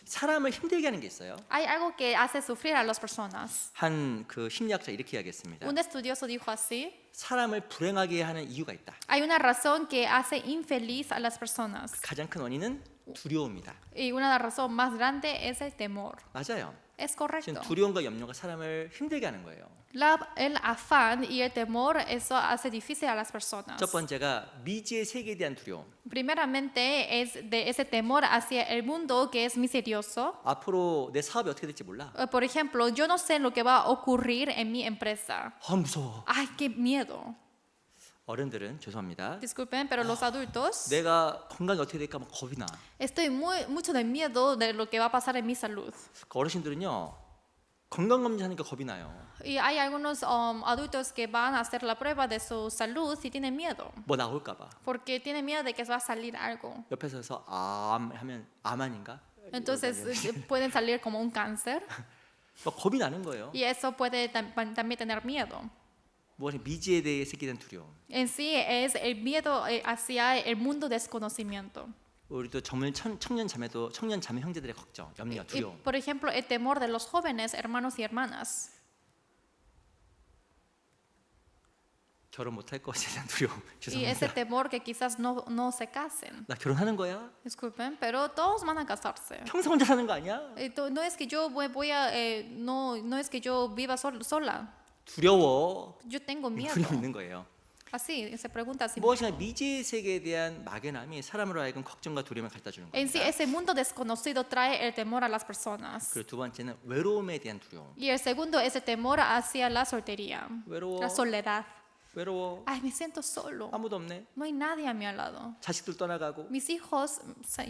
사람을 힘들게 하는 게 있어요. Hay algo que hace sufrir a las personas. 한 그 심리학자 이렇게 이야기했습니다. Un estudioso dijo así: 사람을 불행하게 하는 이유가 있다. hay una razón que hace infeliz a las personas. 가장 큰 원인은 두려움이다. Y una razón más grande es el temor. 맞아요. Es 지금 correcto. 두려움과 염려가 사람을 힘들게 하는 거예요. El afán y el temor, eso hace difícil a las personas. 첫 번째가 미지의 세계에 대한 두려움. Primeramente es de ese temor hacia el mundo que es misterioso. 앞으로 내 사업이 어떻게 될지 몰라. Por ejemplo, yo no sé lo que va a ocurrir en mi empresa. 무서워. ¡Ay, qué miedo! 어른들은 죄송합니다. Disculpen, pero los adultos, 내가 건강이 어떻게 될까 막 겁이 나. estoy mucho de miedo de lo que va a pasar en mi salud. 그 어르신들은요 건강 검진하니까 겁이 나요. Y hay algunos adultos que van a hacer la prueba de su salud y tienen miedo, 뭐 나올까봐. porque tienen miedo de que va a salir algo. 옆에 서서 암 하면 암 아닌가? Entonces pueden salir como un cáncer 막 겁이 나는 거예요. y eso puede también tener miedo. 무엇이 미지에 대해서 대한 두려움. En sí es el miedo hacia el mundo desconocimiento. 우리도 청년 자매 형제들의 걱정, 염려, Y, 두려움. por ejemplo, el temor de los jóvenes hermanos y hermanas. 결혼 못할 것에 대한 두려움. Y ese 죄송합니다. temor que quizás no se casen. 나 결혼하는 거야? Disculpen, pero todos van a casarse. 평생 혼자 사는 거 아니야? No es que yo no es que yo viva sola. 두려워. Yo tengo miedo. 두려움 있는 거예요. Así se pregunta así. 무엇이나 미지의 세계에 대한 막연함이 사람으로 하여금 걱정과 두려움을 갖다 주는 En sí, 겁니다. ese mundo desconocido trae el temor a las personas. 그리고 두 번째는 외로움에 대한 두려움. Y el segundo es el temor hacia la soltería, 외로워. la soledad. 외로워. Ay, me siento solo. 아무도 없네. No hay nadie a mi lado. 자식들 떠나가고 Mis hijos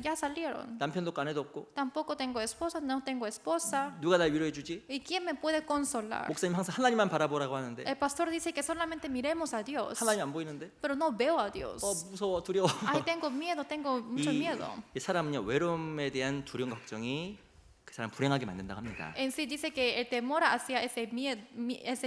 ya salieron. 남편도 없고 아내도 없고 Tampoco tengo esposa, no tengo esposa. 누가 날 위로해 주지? ¿Y quién me puede consolar? 목사님 항상 하나님만 바라보라고 하는데 El pastor dice que solamente miremos a Dios, 하나님 안 보이는데 pero no veo a Dios. 무서워 두려워. Ay, tengo miedo, tengo mucho miedo. 이 사람은요 외로움에 대한 두려움 걱정이 그 사람 불행하게 만든다고 합니다. En sí dice que el temor hacia ese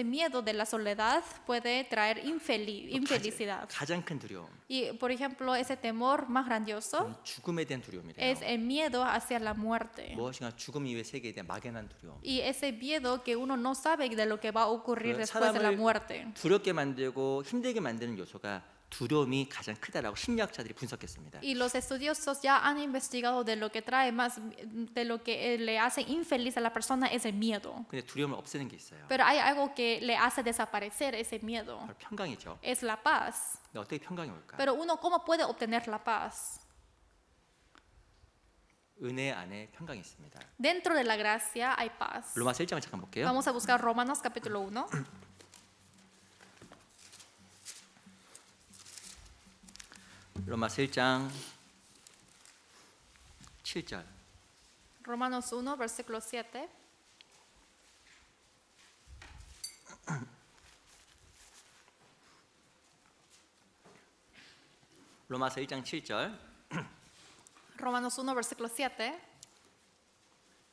miedo de la soledad puede traer infelicidad. 가장 큰 두려움 Y por ejemplo, ese temor más grandioso 죽음에 대한 두려움이래요. es el miedo hacia la muerte. 무엇인가 죽음 이후의 세계에 대한 막연한 두려움. Y ese miedo que uno no sabe de lo que va a ocurrir 그 después de la 사람을 muerte. 두렵게 만들고 힘들게 만드는 요소가 두려움이 가장 크다라고 심리학자들이 분석했습니다. Y los estudiosos ya han investigado de lo que trae más, de lo que le hace infeliz a la persona es el miedo. 근데 두려움을 없애는 게 있어요. Pero hay algo que le hace desaparecer ese miedo. 바로 평강이죠. Es la paz. 근데 어떻게 평강이 올까? Pero uno, ¿cómo puede obtener la paz? 은혜 안에 평강이 있습니다. Dentro de la gracia hay paz. 로마서 1장을 잠깐 볼게요. Vamos a buscar Romanos capítulo 1. 로마서 1장 7절. Romanos 1, versículo 7. 로마서 1장 7절 Romanos 1, versículo 7.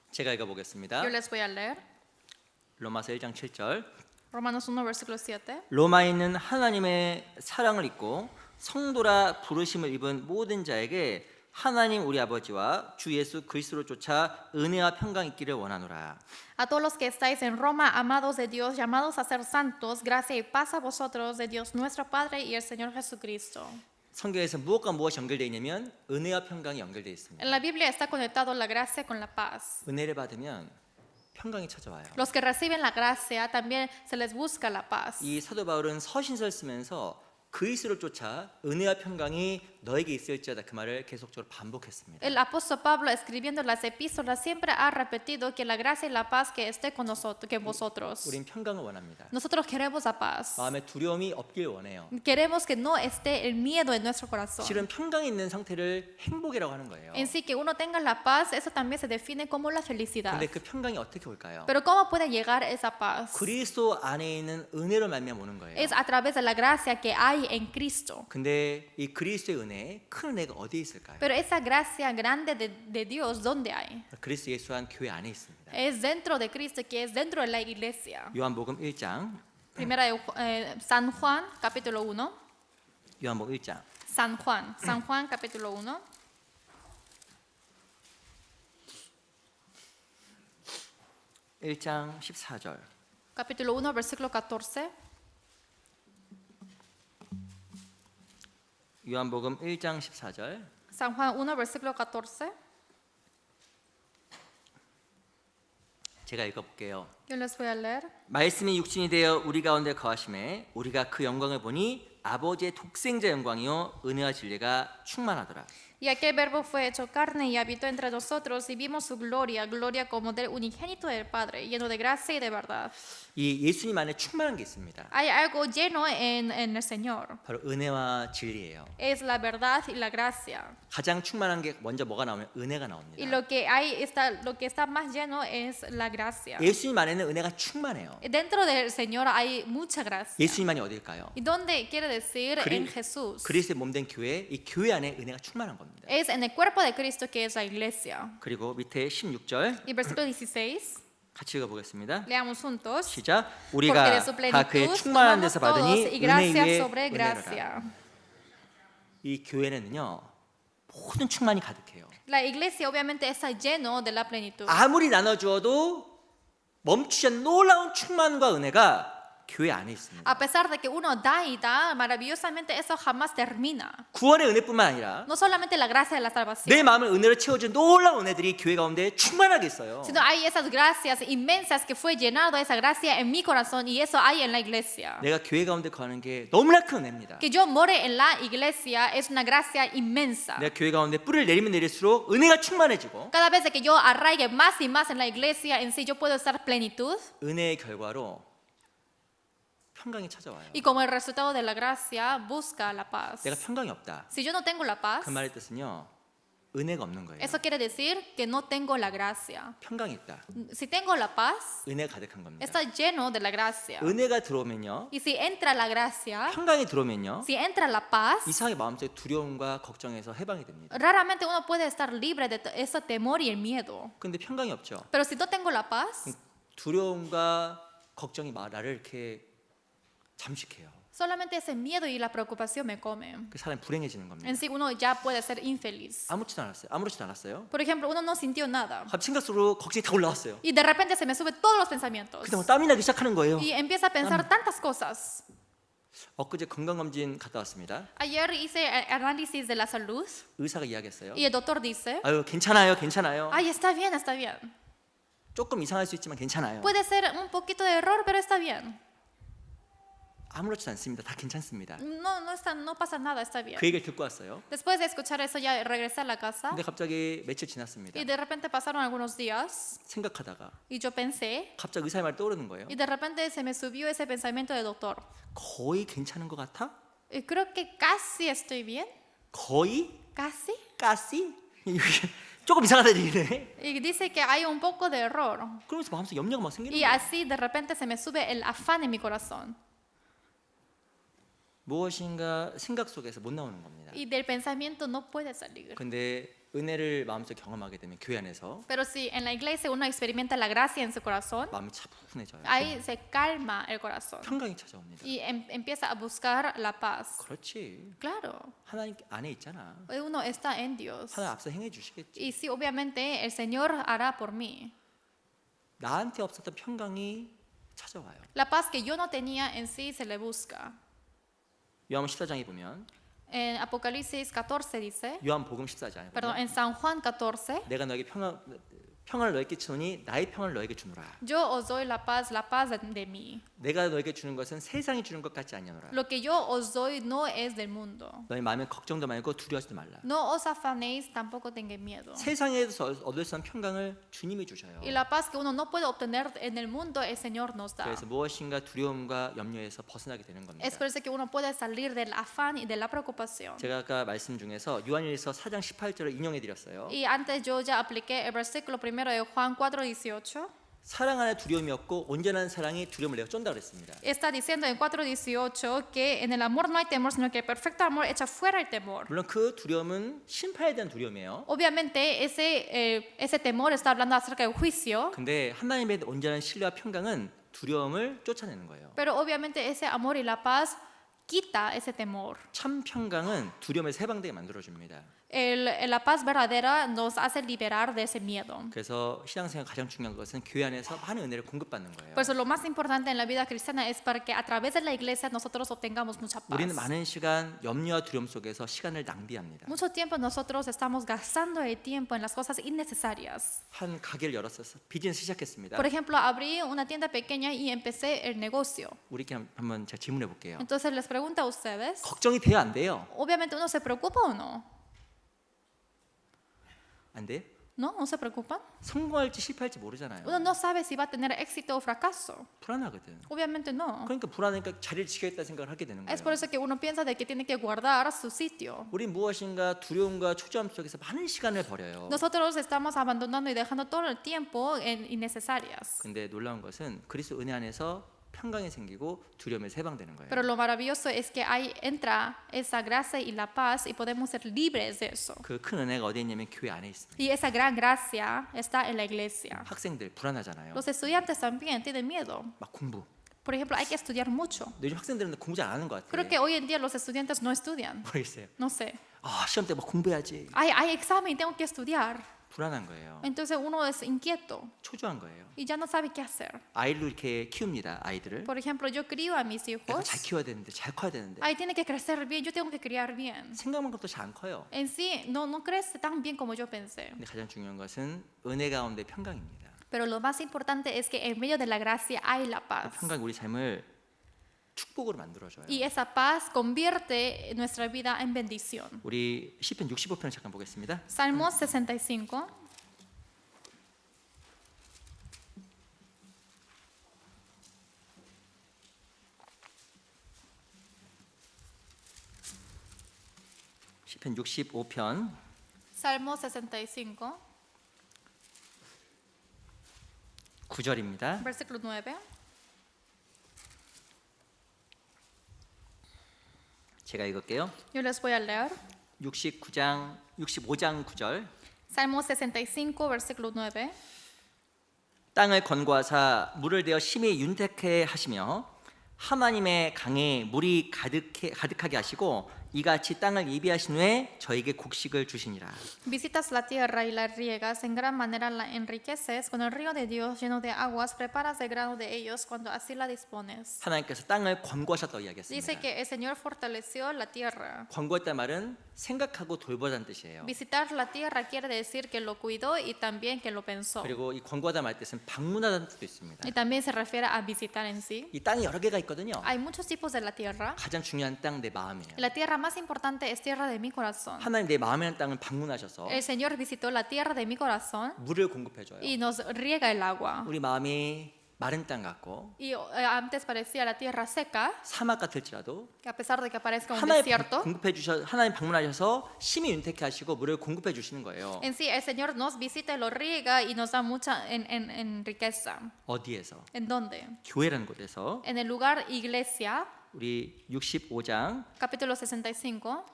제가 읽어보겠습니다. Yo les voy a leer. 로마서 1장 7절 Romanos 1, versículo 7. 로마에 있는 하나님의 사랑을 입고 성도라 부르심을 입은 모든 자에게 하나님 우리 아버지와 주 예수 그리스도로 쫓아 은혜와 평강이 있기를 원하노라. A todos los que estáis en Roma, amados de Dios, llamados a ser santos, gracia y paz a vosotros de Dios nuestro Padre y el Señor Jesucristo. 성경에서 무엇과 무엇이 연결되어 있냐면 은혜와 평강이 연결되어 있습니다. En la Biblia está conectado la gracia con la paz. 은혜를 받으면 평강이 찾아와요. Los que reciben la gracia también se les busca la paz. 이 사도 바울은 서신서를 쓰면서 그리스도를 쫓아 은혜와 평강이 너에게 있을지어다 그 말을 계속적으로 반복했습니다. El apóstol Pablo, escribiendo las epístolas, siempre ha repetido que la gracia y la paz que esté con nosotros, que vosotros. 우린 평강을 원합니다. Nosotros queremos la paz. 마음에 두려움이 없길 원해요. Queremos que no esté el miedo en nuestro corazón. 실은 평강이 있는 상태를 행복이라고 하는 거예요. En sí, que uno tenga la paz, eso también se define como la felicidad. 근데 그 평강이 어떻게 올까요? Pero ¿cómo puede llegar esa paz? 그리스도 안에 있는 은혜로 말미암아 오는 거예요. Es a través de la gracia que hay en Cristo. 근데 이 그리스도의 은혜, 큰 은혜가 어디에 있을까요? Pero esa gracia grande de Dios, ¿dónde hay? 그리스도 예수 안 교회 안에 있습니다. Es dentro de Cristo, que es dentro de la iglesia. 요한복음 1장, Primera de San Juan, capítulo 1. 요한복음 1장 San Juan, capítulo 1. 1장 14절. Capítulo 1, versículo 14. 요한복음 1장 14절. San Juan 1, versículo 14. 제가 읽어볼게요. Yo les voy a leer. 말씀이 육신이 되어 우리 가운데 거하심에 우리가 그 영광을 보니 아버지의 독생자 영광이요 은혜와 진리가 충만하더라. Y aquel verbo fue hecho carne y habitó entre nosotros y vimos su gloria, gloria como del unigénito del Padre, lleno de gracia y de verdad. 이 예수님 안에 충만한 게 있습니다. Hay algo lleno en el Señor. 바로 은혜와 진리예요. Es la verdad y la gracia. 가장 충만한 게 먼저 뭐가 나오면 은혜가 Y 나옵니다. lo que está más lleno es la gracia. 예수님 안에는 은혜가 충만해요. Dentro del Señor hay mucha gracia. 예수님 안이 어딜까요? ¿Y dónde quiere decir? En Jesús. 그리스도의 몸된 교회, 이 교회 안에 은혜가 충만한 겁니다. Es en el cuerpo de Cristo que es la iglesia. 그리고 밑에 16절 Y versículo 16, 같이 읽어보겠습니다. leamos juntos. 시작. Porque de 우리가 su 다 그의 plenitud 충만한 tomamos 데서 todos 받으니 y 은혜 gracia 위에 sobre 은혜로라. gracia. 이 교회는요 모든 충만이 가득해요. La iglesia obviamente está lleno de la plenitud. 아무리 나눠주어도 멈추지 않는 놀라운 충만과 은혜가 교회 안에 있습니다. A pesar de que uno da y da, maravillosamente eso jamás termina. 구원의 은혜뿐만 아니라 No solamente la gracia de la salvación, 내 마음을 은혜로 채워준 놀라운 은혜들이 교회 가운데 충만하게 있어요. sino hay esas gracias inmensas que fue llenado esa gracia en mi corazón y eso hay en la iglesia. 내가 교회 가운데 거하는 게 너무나 큰 은혜입니다. Que yo more en la iglesia es una gracia inmensa. 내가 교회 가운데 뿌리를 내리면 내릴수록 은혜가 충만해지고 Cada vez que yo arraigue más y más en la iglesia, en sí yo puedo estar plenitud. 은혜의 결과로 평강이 찾아와요. Y como el resultado de la gracia, busca la paz. 내가 평강이 없다. Si yo no tengo la paz, 그 말의 뜻은요. 은혜가 없는 거예요. eso quiere decir que no tengo la gracia. 평강이 있다. Si tengo la paz, 은혜가 가득한 겁니다. está lleno de la gracia. 은혜가 들어오면요. Y si entra la gracia, 평강이 들어오면요. si entra la paz, 이상하게 마음속에 두려움과 걱정에서 해방이 됩니다. raramente uno puede estar libre de ese temor y el miedo. 근데 평강이 없죠. Pero si no tengo la paz, 두려움과 걱정이 나를 이렇게 잠식해요. solamente ese miedo y la preocupación me comen. 그 사람이 불행해지는 겁니다. En sí uno ya puede ser infeliz. 아무렇지도 않았어요. Por ejemplo, uno no sintió nada. 갑자기 생각 속으로 걱정이 다 올라왔어요. Y de repente se me suben todos los pensamientos. 그때 막 땀이 나기 시작하는 거예요. Y empieza a pensar tantas cosas. 엊그제 건강검진 갔다 왔습니다. Ayer hice análisis de la salud 의사가 이야기했어요. y el doctor dice, 아유 괜찮아요. ay, está bien, está bien. 조금 이상할 수 있지만 괜찮아요. Puede ser un poquito de error, pero está bien. 아무렇지도 않습니다. 다 괜찮습니다. No pasa nada, está bien. 그 얘기를 듣고 왔어요. Después de escuchar eso ya regresé a la casa 근데 갑자기 며칠 지났습니다. y de repente pasaron algunos días 생각하다가 y yo pensé 갑자기 의사의 말이 떠오르는 거예요. y de repente se me subió ese pensamiento del doctor. 거의 괜찮은 것 같아? Y creo que casi estoy bien, 거의? casi. 가시? 조금 이상하다 얘기네. Y dice que hay un poco de error. 그러면서 마음속에 염려가 막 생기는 Y 거예요. así de repente se me sube el afán en mi corazón. 무엇인가 생각 속에서 못 나오는 겁니다. y del pensamiento no puede salir. 근데 은혜를 마음속에 경험하게 되면 교회 안에서 Pero si en la iglesia uno experimenta la gracia en su corazón, 마음이 차분해져요. ahí se calma el corazón 평강이 찾아옵니다. y empieza a buscar la paz. 그렇지. Claro, 하나님 안에 있잖아. uno está en Dios. 하나님 앞서 행해 주시겠지. Y sí, obviamente el Señor hará por mí. 나한테 없었던 평강이 찾아와요. La paz que yo no tenía en sí se le busca. 요한복음 14장에 보면 En Apocalipsis 14 dice, 요한복음 14장에 perdón, 보면 en San Juan 14, 내가 너에게 평안을 너에게 주노니 나의 평안을 너에게 주노라. yo os doy la paz de mí. 내가 너에게 주는 것은 세상이 주는 것 같지 아니하노라. Lo que yo os doy no es del mundo. 너희 마음에 걱정도 말고 두려워하지도 말라. No os afanéis, tampoco tengáis miedo. 세상에서 얻을 수 있는 평강을 주님이 주셔요. Y la paz que uno no puede obtener en el mundo, el Señor nos da. 그래서 무엇인가 두려움과 염려에서 벗어나게 되는 겁니다. Es por eso que uno puede salir del afán y de la preocupación. 제가 아까 말씀 중에서 요한일서 4장 18절을 인용해 드렸어요. Y antes yo ya apliqué el versículo primero de Juan 4:18. 사랑 안에 두려움이 없고 온전한 사랑이 두려움을 내어 쫀다 그랬습니다. Está diciendo en 4:18 que en el amor no hay temor, sino que el perfecto amor echa fuera el temor. 물론 그 두려움은 심판에 대한 두려움이에요. Obviamente ese temor está hablando acerca del juicio, 근데 하나님의 온전한 신뢰와 평강은 두려움을 쫓아내는 거예요. pero obviamente ese amor y la paz quita ese temor. 참 평강은 두려움에서 해방되게 만들어 줍니다. La paz verdadera nos hace liberar de ese miedo. 그래서 신앙생활 가장 중요한 것은 교회 안에서 많은 은혜를 공급받는 거예요. Por eso lo más importante en la vida cristiana es para que a través de la iglesia nosotros obtengamos mucha paz. 우리는 많은 시간 염려와 두려움 속에서 시간을 낭비합니다. Mucho tiempo nosotros estamos gastando el tiempo en las cosas innecesarias. 한 가게를 열었어서 비즈니스 시작했습니다. Por ejemplo, abrí una tienda pequeña y empecé el negocio. 우리께 한번 제가 질문해 볼게요. Entonces les pregunto a ustedes, 걱정이 돼요, 안 돼요? obviamente uno se preocupa o no? 안 돼? ¿No? ¿No se preocupan? 성공할지 실패할지 모르잖아요. Uno no sabe si va a tener éxito o fracaso. 불안하거든. Obviamente no. 그러니까 불안하니까 자리를 지키겠다 생각을 하게 되는 Es 거예요. por eso que uno piensa de que tiene que guardar su sitio. 우리 무엇인가 두려움과 초조함 속에서 많은 시간을 버려요. Nosotros estamos abandonando y dejando todo el tiempo en innecesarias. 근데 놀라운 것은 그리스도 은혜 안에서 평강이 생기고 두려움에서 해방되는 거예요. Pero lo maravilloso es que ahí entra esa gracia y la paz y podemos ser libres de eso. 그 큰 은혜가 어디에 있냐면 교회 안에 있습니다. Y esa gran gracia está en la iglesia. 학생들 불안하잖아요. Los estudiantes también tienen miedo. 막 공부. Por ejemplo, hay que estudiar mucho. 요즘 학생들은 공부 잘 안 하는 것 같아요. Creo que hoy en día los estudiantes no estudian. 모르겠어요. No sé. 아, 시험 때 막 공부해야지. Hay examen, tengo que estudiar. 불안한 거예요. Entonces uno es inquieto 초조한 거예요. y ya no sabe qué hacer. 아이를 이렇게 키웁니다. 아이들을. Por ejemplo, yo crío a mis 내가 hijos. 잘 키워야 되는데 잘 커야 되는데 Ahí tiene que crecer bien, yo tengo que criar bien. 생각만큼도 잘 안 커요. En sí, no crece tan bien como yo pensé. 근데 가장 중요한 것은 은혜 가운데 평강입니다. Pero lo más importante es que en medio de la gracia hay la 그 paz. 평강이 우리 삶을 축복으로 만들어줘요. Y esa paz convierte nuestra vida en bendición. 우리 시편 65편을 잠깐 보겠습니다. Salmos 65. 시편 65편 Salmo 65, 9절입니다. versículo 9. 제가 읽을게요. Yo les voy a leer. 65장 9절. Salmo 65, versículo 9. 땅을 건고하사 물을 대어 심히 윤택해 하시며 하나님의 강에 물이 가득하게 하시고 이같이 땅을 예비하신 후에 저에게 곡식을 주시니라. Visitas la tierra y la riegas, en gran manera la enriqueces, con el río de Dios lleno de aguas, preparas el grano de ellos cuando así la dispones. 하나님께서 땅을 권고하셨다고 이야기했습니다. Dice que el Señor fortaleció la tierra. 권고했단 말은 생각하고 돌보자는 뜻이에요. Visitar la tierra quiere decir que lo cuidó y también que lo pensó. 그리고 이 권고하다 말 뜻은 방문하다는 뜻도 있습니다. Y también se refiere a visitar en sí. 이 땅이 여러 개가 있거든요. Hay muchos tipos de la tierra. 가장 중요한 땅 내 마음이에요. La tierra más importante es tierra de mi corazón. 하나님 내 마음에 있는 땅을 방문하셔서 El Señor visitó la tierra de mi corazón 물을 공급해줘요. y nos riega el agua. 우리 마음이 마른 땅 같고 Y antes parecía la tierra seca, 사막 같을지라도 que a pesar de que parezca un 하나님 desierto, 하나님 방문하셔서 심히 윤택해 하시고 물을 공급해 주시는 거예요. en sí el Señor nos visita y lo riega y nos da mucha en riqueza. 어디에서? ¿En dónde? 교회라는 곳에서 En el lugar iglesia. 우리 65장 capítulo 65,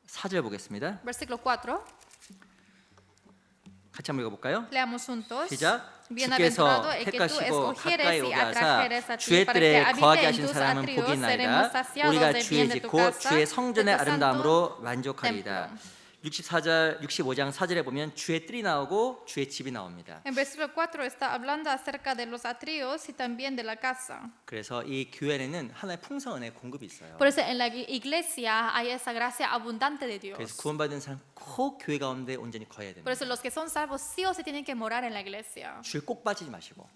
4절 보겠습니다. versículo 4. 같이 한번 읽어볼까요? Leamos juntos. 시작. Bienaventurado 주께서 el que tú 택하시고 가까이 escogieres y 오게 하사 atrajeres a ti 주의 para que 뜰에 habite 거하게 en 하신 tus 사람은 atrios, 복이 seremos 있나이다. saciados 우리가 del 주의 bien de tu 짓고 casa, 주의 de 성전의 tu santo 아름다움으로 만족하리이다. templo. 65장 4절에 보면 주의 뜰이 나오고 주의 집이 나옵니다. En versículo 4 está hablando acerca de los atrios y también de la casa. 그래서 이 교회에는 하나의 풍성한 은혜 공급이 있어요. Por eso en la iglesia hay esa gracia abundante de Dios. 그래서 구원받은 사람 꼭 교회 가운데 온전히 거해야 Por 됩니다. eso los que son salvos sí o sí tienen que morar en la iglesia. 주일 꼭 빠지지 마시고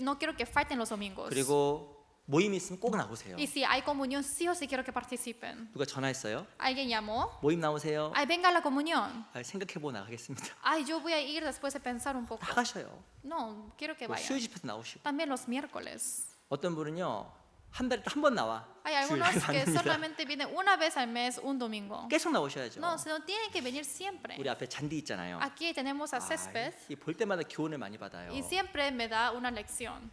No quiero que falten los domingos. 그리고 모임이 있으면 꼭 나오세요. Y si hay comunión, sí o sí quiero que participen. 누가 전화했어요? Alguien llamó. 모임 나오세요. Ay, venga a la comunión. 생각해보고 나가겠습니다. Ay, yo voy a ir después de pensar un poco. 나가셔요. No, quiero que 뭐 vayan. 수요 집회도 나오시고 También los miércoles. 어떤 분은요 한 달에 한 번 나와. Hay 주일 algunos que 받습니다. solamente vienen una vez al mes, un domingo. 계속 나오셔야죠. No, sino tienen que venir siempre. 우리 앞에 잔디 있잖아요. Aquí tenemos a césped 볼 때마다 교훈을 많이 받아요. y siempre me da una lección.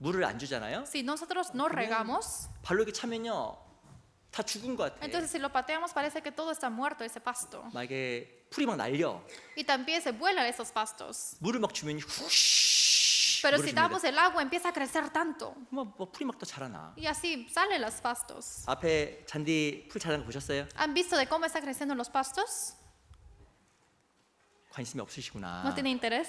물을 안 주잖아요. Si nosotros no regamos, 발로 이렇게 차면요 다 죽은 것 같아. entonces si lo pateamos parece que todo está muerto ese pasto. 만약에 풀이 막 날려 Y también se vuelan esos pastos. 물을 막 주면 후쉬 Pero 물을 si 줍니다. damos el agua empieza a crecer tanto. 뭐 풀이 막 더 자라나. Y así salen los pastos. 앞에 잔디 풀 자라는 거 보셨어요? ¿Han visto de cómo están creciendo los pastos? 관심이 없으시구나. ¿No tiene interés?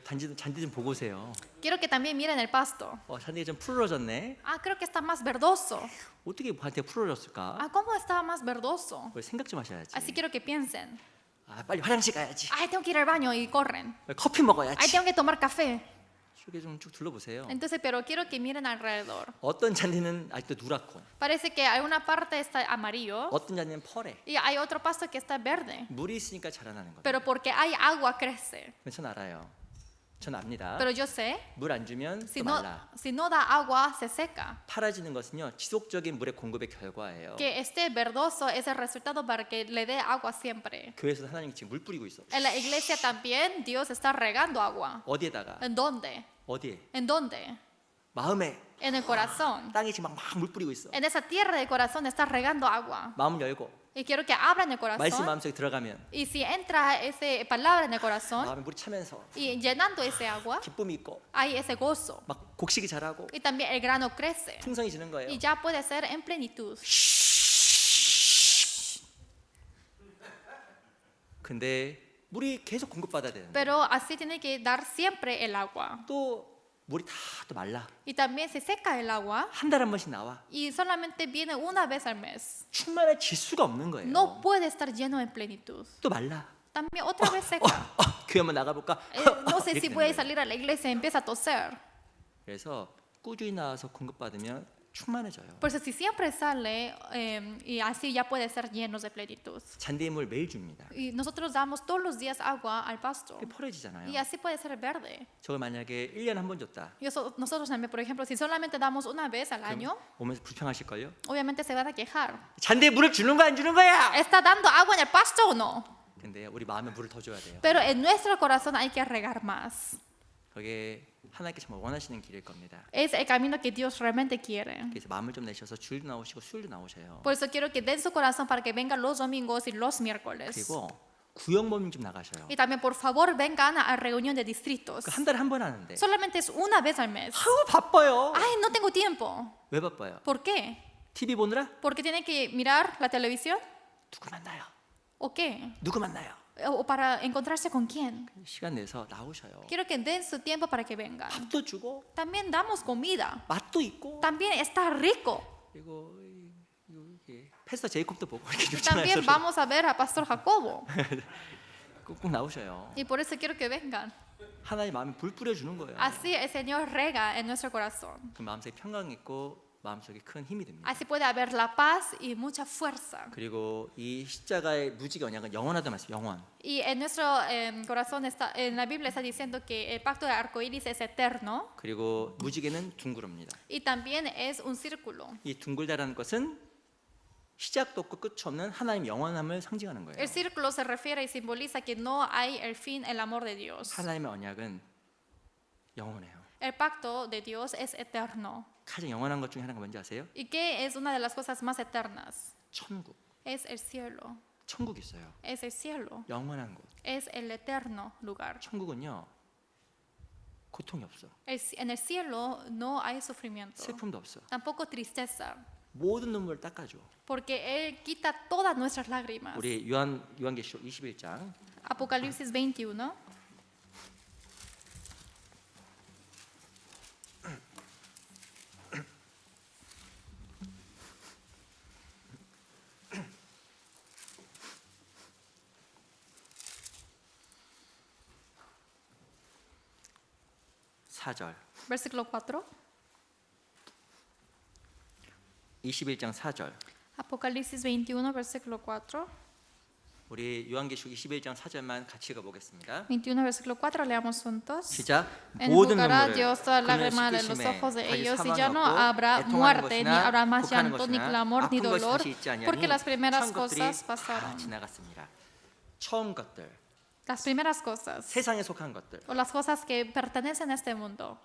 잔디 좀 보고 오세요. Quiero que también miren el pasto. 잔디가 좀 푸르러졌네. Ah, creo que está más verdoso. 어떻게 한테 푸르러졌을까? Ah, ¿cómo está más verdoso? 생각 좀 하셔야지. Así quiero que piensen. 빨리 화장실 가야지. Ay, tengo que ir al baño y corren. 커피 Ay, 먹어야지. tengo que tomar café. 이렇게 좀 쭉 둘러보세요. Entonces, pero quiero que miren alrededor. 어떤 잔디는 아직도 누렇고, Parece que alguna parte está amarillo 어떤 잔디는 펄해. y hay otro pasto que está verde. 물이 있으니까 자라나는 거예요. Pero porque hay agua crece. 전 알아요. 전 압니다. Pero yo sé, 물 안 주면 si 또 no, 말라. si no da agua, se seca. 파라지는 것은요 지속적인 물의 공급의 결과예요. Que esté verdoso es el resultado para que le dé agua siempre. 교회에서 하나님 지금 물 뿌리고 있어. En la iglesia también Dios está regando agua. 어디에다가? ¿En dónde? 어디에? ¿En dónde? 마음에. En el corazón. 땅에 지금 막 물 뿌리고 있어. En esa tierra del corazón está regando agua. 마음 열고 Y quiero que abran el 말씀 corazón. 마음속에 들어가면 Y si entra esa palabra en el corazón 마음에 물이 차면서 y llenando ese agua, 기쁨이 있고 hay ese gozo. 막 곡식이 자라고 Y también el grano crece. 풍성해지는 거예요. Y ya puede ser en plenitud. 근데 물이 계속 공급받아야 되는데 Pero así tiene que dar siempre el agua. 또 물이 다 또 말라. Y también se seca el agua 한 달에 한 번씩 나와. y solamente viene una vez al mes. 충만해질 수가 없는 거예요. No puede estar lleno en plenitud. 또 말라. También otra vez seca. 교회 한번 나가볼까? No sé 이렇게 si 되는 voy a 거예요. salir a la iglesia y empieza a toser. 그래서 꾸준히 나와서 공급받으면 충만해져요. Por eso si siempre sale y así ya puede ser llenos de plenitud. 잔디의 물 매일 줍니다. Y nosotros damos todos los días agua al pasto. 그게 펄해지잖아요. Y así puede ser verde. 저걸 만약에 1년에 한 번 줬다. Nosotros también, por ejemplo, si solamente damos una vez al año, 오면서 불평하실걸요? obviamente se van a quejar. 잔디에 물을 주는 거야 안 주는 거야? ¿Está dando agua en el pasto o no? 근데 우리 마음에 물을 더 줘야 돼요. Pero en nuestro corazón hay que regar más. 그게 하나님께 정말 원하시는 길일 겁니다. Es el camino que Dios realmente quiere. 그래서 마음을 좀 내셔서 주일도 나오시고 수요일도 나오셔요. Por eso quiero que den su corazón para que vengan los domingos y los miércoles. 그리고 구역 모임 좀 나가셔요. Y también, por favor, vengan a reunión de distritos. 한 달에 한 번 하는데. Solamente es una vez al mes. 아우 바빠요. Ay, no tengo tiempo. 왜 바빠요? ¿Por qué? TV 보느라? ¿Porque tienen que mirar la televisión? 누구 만나요? ¿O qué? 누구 만나요? ¿O para encontrarse con quién? 시간 내서 나오셔요. Quiero que den su tiempo para que vengan. 밥도 주고 También damos comida. 맛도 있고 También está rico. 그리고 이게 패스터 제이콥도 보고 이렇게 Y 좋잖아요. también vamos a ver a Pastor Jacobo. 꼭 나오셔요. Y por eso quiero que vengan. 하나님 마음에 불 뿌려주는 거예요. Así el Señor rega en nuestro corazón. 그 마음속에 평강 있고 마음속에 큰 힘이 됩니다. Así puede haber la paz y mucha fuerza. 그리고 이 십자가의 무지개 언약은 영원하다 말씀. 영원. Y en nuestro corazón está, en la Biblia está diciendo que el pacto de arcoíris es eterno 그리고 무지개는 둥그럽니다. y también es un círculo. 이 둥글다라는 것은 시작도 없고 끝이 없는 하나님 영원함을 상징하는 거예요. El círculo se refiere y simboliza que no hay el fin, el amor de Dios. 하나님의 언약은 영원해요. El pacto de Dios es eterno. 가장 영원한 것 중에 하나가 뭔지 아세요? ¿Y qué es una de las cosas más eternas? 천국. Es el cielo. 천국이 있어요. Es el cielo. 영원한 곳. Es el eterno lugar. 천국은요. 고통이 없어. En el cielo no hay sufrimiento. 슬픔도 없어. Tampoco tristeza. 모든 눈물을 닦아줘. Porque Él quita todas nuestras lágrimas. 우리 요한계시록 21장 Apocalipsis 21. (4절) Versículo 4. 21장 4절. Apocalipsis 21, versículo 4. 우리 요한계시록 21장 4절만 같이 읽어보겠습니다. 21, versículo 4, leamos juntos. 시작. Enjugará 눈물을 Dios toda 그는 lágrima de los 씻기심에 ojos de 다시 ellos y 사망이 ya no 없고 habrá 애통하는 muerte, ni 것이나 habrá más 곡하는 llanto, ni 것이나 clamor, ni 아픈 것이 dolor, 다시 있지 아니하니 porque las primeras 처음 것들이 cosas 다 pasaron. 지나갔습니다. 처음 것들, Las primeras cosas, 세상에 속한 것들 o las cosas que pertenecen a este mundo,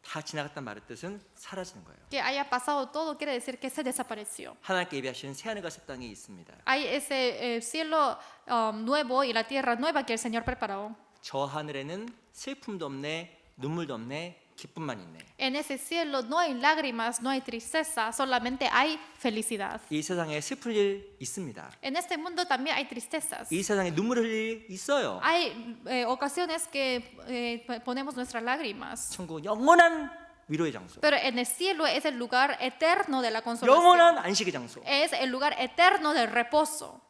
다 지나갔단 말의 뜻은 사라지는 거예요. que haya pasado todo quiere decir que se desapareció. 하나님께 예비하신 새하늘과 새 땅이 있습니다. Hay ese cielo nuevo y la tierra nueva que el Señor preparó. 저 하늘에는 슬픔도 없네, 눈물도 없네, 기쁨만 있네. En ese cielo no hay lágrimas, no hay tristeza, solamente hay felicidad. 이 세상에 슬플 일 있습니다. En este mundo también hay tristezas. 이 세상에 눈물 흘릴 일 있어요. Hay ocasiones que ponemos nuestras lágrimas, 천국은 영원한 위로의 장소, pero en el cielo es el lugar eterno de la consolación. 영원한 안식의 장소. Es el lugar eterno del reposo.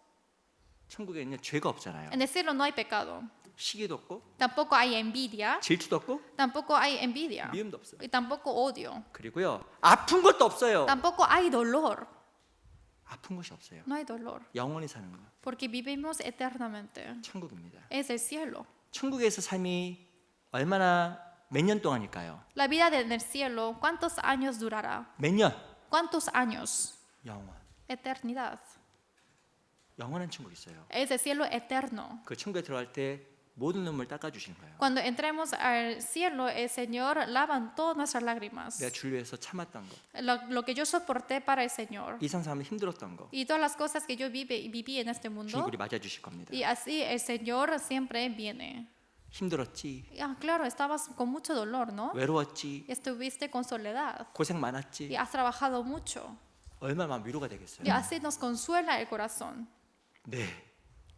천국에는 죄가 없잖아요. En el cielo no hay pecado, 시기도 없고 tampoco hay envidia, 질투도 없고 tampoco hay envidia, 미움도 없어요. y tampoco odio, 그리고요 아픈 것도 없어요. tampoco hay dolor. 아픈 것이 없어요. No hay dolor, 영원히 사는 거 porque vivimos eternamente. 천국입니다. Es el cielo. 천국에서 삶이 얼마나 몇 년 동안일까요? La vida en el cielo, ¿cuántos años durará? 몇 년? ¿Cuántos años? 영원. Eternidad. 영원한 천국 있어요. Es el cielo eterno. 그 천국에 들어갈 때 모든 눈물 닦아주시는 거예요. Cuando entremos al cielo, el Señor lava todas nuestras lágrimas. 내가 주를 위해서 참았던 거, Lo que yo soporté para el Señor 이 세상 힘들었던 거, y todas las cosas que yo viví en este 주님 mundo. 우리 맞아주실 겁니다. Y así el Señor siempre viene. 힘들었지, Claro, estabas con mucho dolor, ¿no? 외로웠지, Estuviste con soledad 고생 y 많았지. has trabajado mucho. 얼마나 위로가 되겠어요. Y así nos consuela el corazón. 네,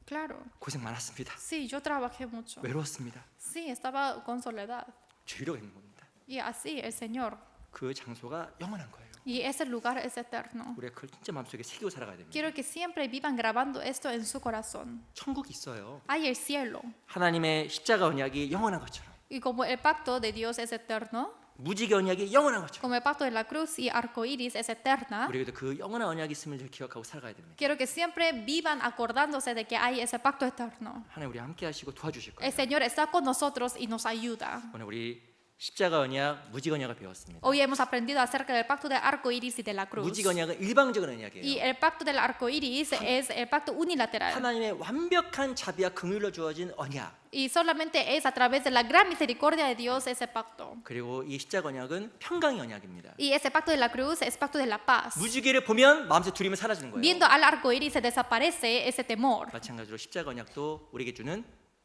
Claro. 고생 많았습니다. Sí, yo trabajé mucho. 외로웠습니다. Sí, estaba con soledad. 저 위로가 있는 겁니다. Y así el Señor. 그 장소가 영원한 거예요. Y ese lugar es eterno. 우리가 그걸 진짜 마음속에 새기고 살아가야 됩니다. Quiero que siempre vivan grabando esto en su corazón. 천국이 있어요. Hay el cielo. 하나님의 십자가 언약이 영원한 것처럼, Y como el pacto de Dios es eterno, 무지개 언약이 영원한 것처럼, como el pacto de la cruz y arco iris es eterna, 우리에게도 그 영원한 언약이 있음을 기억하고 살아가야 됩니다. quiero que siempre vivan acordándose de que hay ese pacto eterno. 하나님 우리 함께 하시고 도와주실 El 거예요. Señor está con nosotros y nos ayuda. 오늘 우리 십자가 언약, 무지개 언약을 배웠습니다. Hoy hemos aprendido acerca del pacto del arco iris y de la cruz. 무지개 언약은 일방적인 Y 언약이에요. el pacto del arco iris es el pacto unilateral. 하나님의 완벽한 자비와 긍휼로 주어진 언약. Y solamente es a través de la gran misericordia de Dios ese pacto. 그리고 이 십자가 언약은 평강의 언약입니다. Y ese pacto de la cruz es pacto de la paz. 무지개를 보면 마음속 두려움이 사라지는 거예요. Viendo al arco iris se desaparece ese temor. 마찬가지로 십자가 언약도 우리에게 주는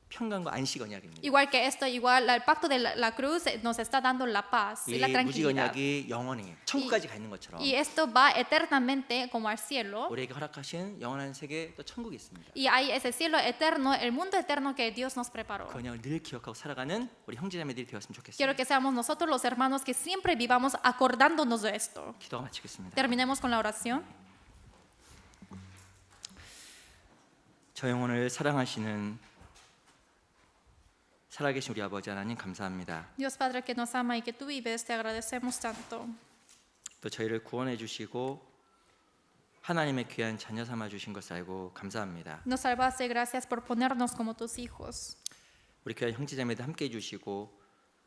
평강과 안식 언약입니다. Igual que esto, igual el pacto de la cruz nos está dando la paz y 이 la 무지개 tranquilidad. 언약이 영원히 천국까지 가 있는 것처럼 Y esto va eternamente como al cielo. 우리에게 허락하신 영원한 세계 또 천국이 있습니다. Y hay ese cielo eterno, el mundo eterno que Dios nos preparó. 그 언약을 늘 기억하고 살아가는 우리 형제자매들이 되었으면 좋겠습니다. Quiero que seamos nosotros los hermanos que siempre vivamos acordándonos de esto. 기도가 마치겠습니다. Terminemos con la oración. 저 영혼을 사랑하시는 살아계신 우리 아버지 하나님 감사합니다. Dios Padre que nos ama y que tú vives, te agradecemos tanto. 또 저희를 구원해 주시고 하나님의 귀한 자녀 삼아 주신 것을 알고 감사합니다. Nos salvaste, gracias por ponernos como tus hijos. 우리 귀한 형제자매들 함께 해 주시고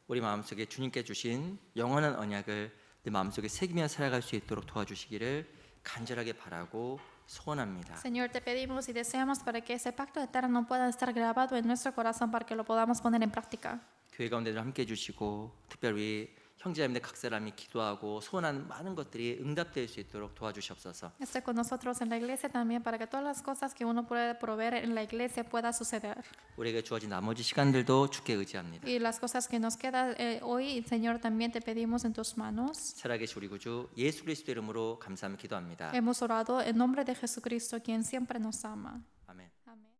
우리 마음속에 주님께 주신 영원한 언약을 내 마음속에 새기며 살아갈 수 있도록 도와주시기를 간절하게 바라고 소원합니다. Señor, te pedimos y deseamos para que ese pacto eterno pueda estar grabado en nuestro corazón para que lo podamos poner en práctica. 교회 가운데를 함께 해 주시고 특별히 형제자매들 각 사람이 기도하고 소원하는 많은 것들이 응답될 수 있도록 도와주시옵소서. Esté con nosotros en la iglesia también para que todas las cosas que uno puede proveer en la iglesia pueda suceder. 우리에게 주어진 나머지 시간들도 주께 의지합니다. Y las cosas que nos quedan hoy, Señor, también te pedimos en tus manos. 살아계신 우리 구주 예수 그리스도 이름으로 감사하며 기도합니다. Hemos orado en nombre de Jesucristo, quien siempre nos ama.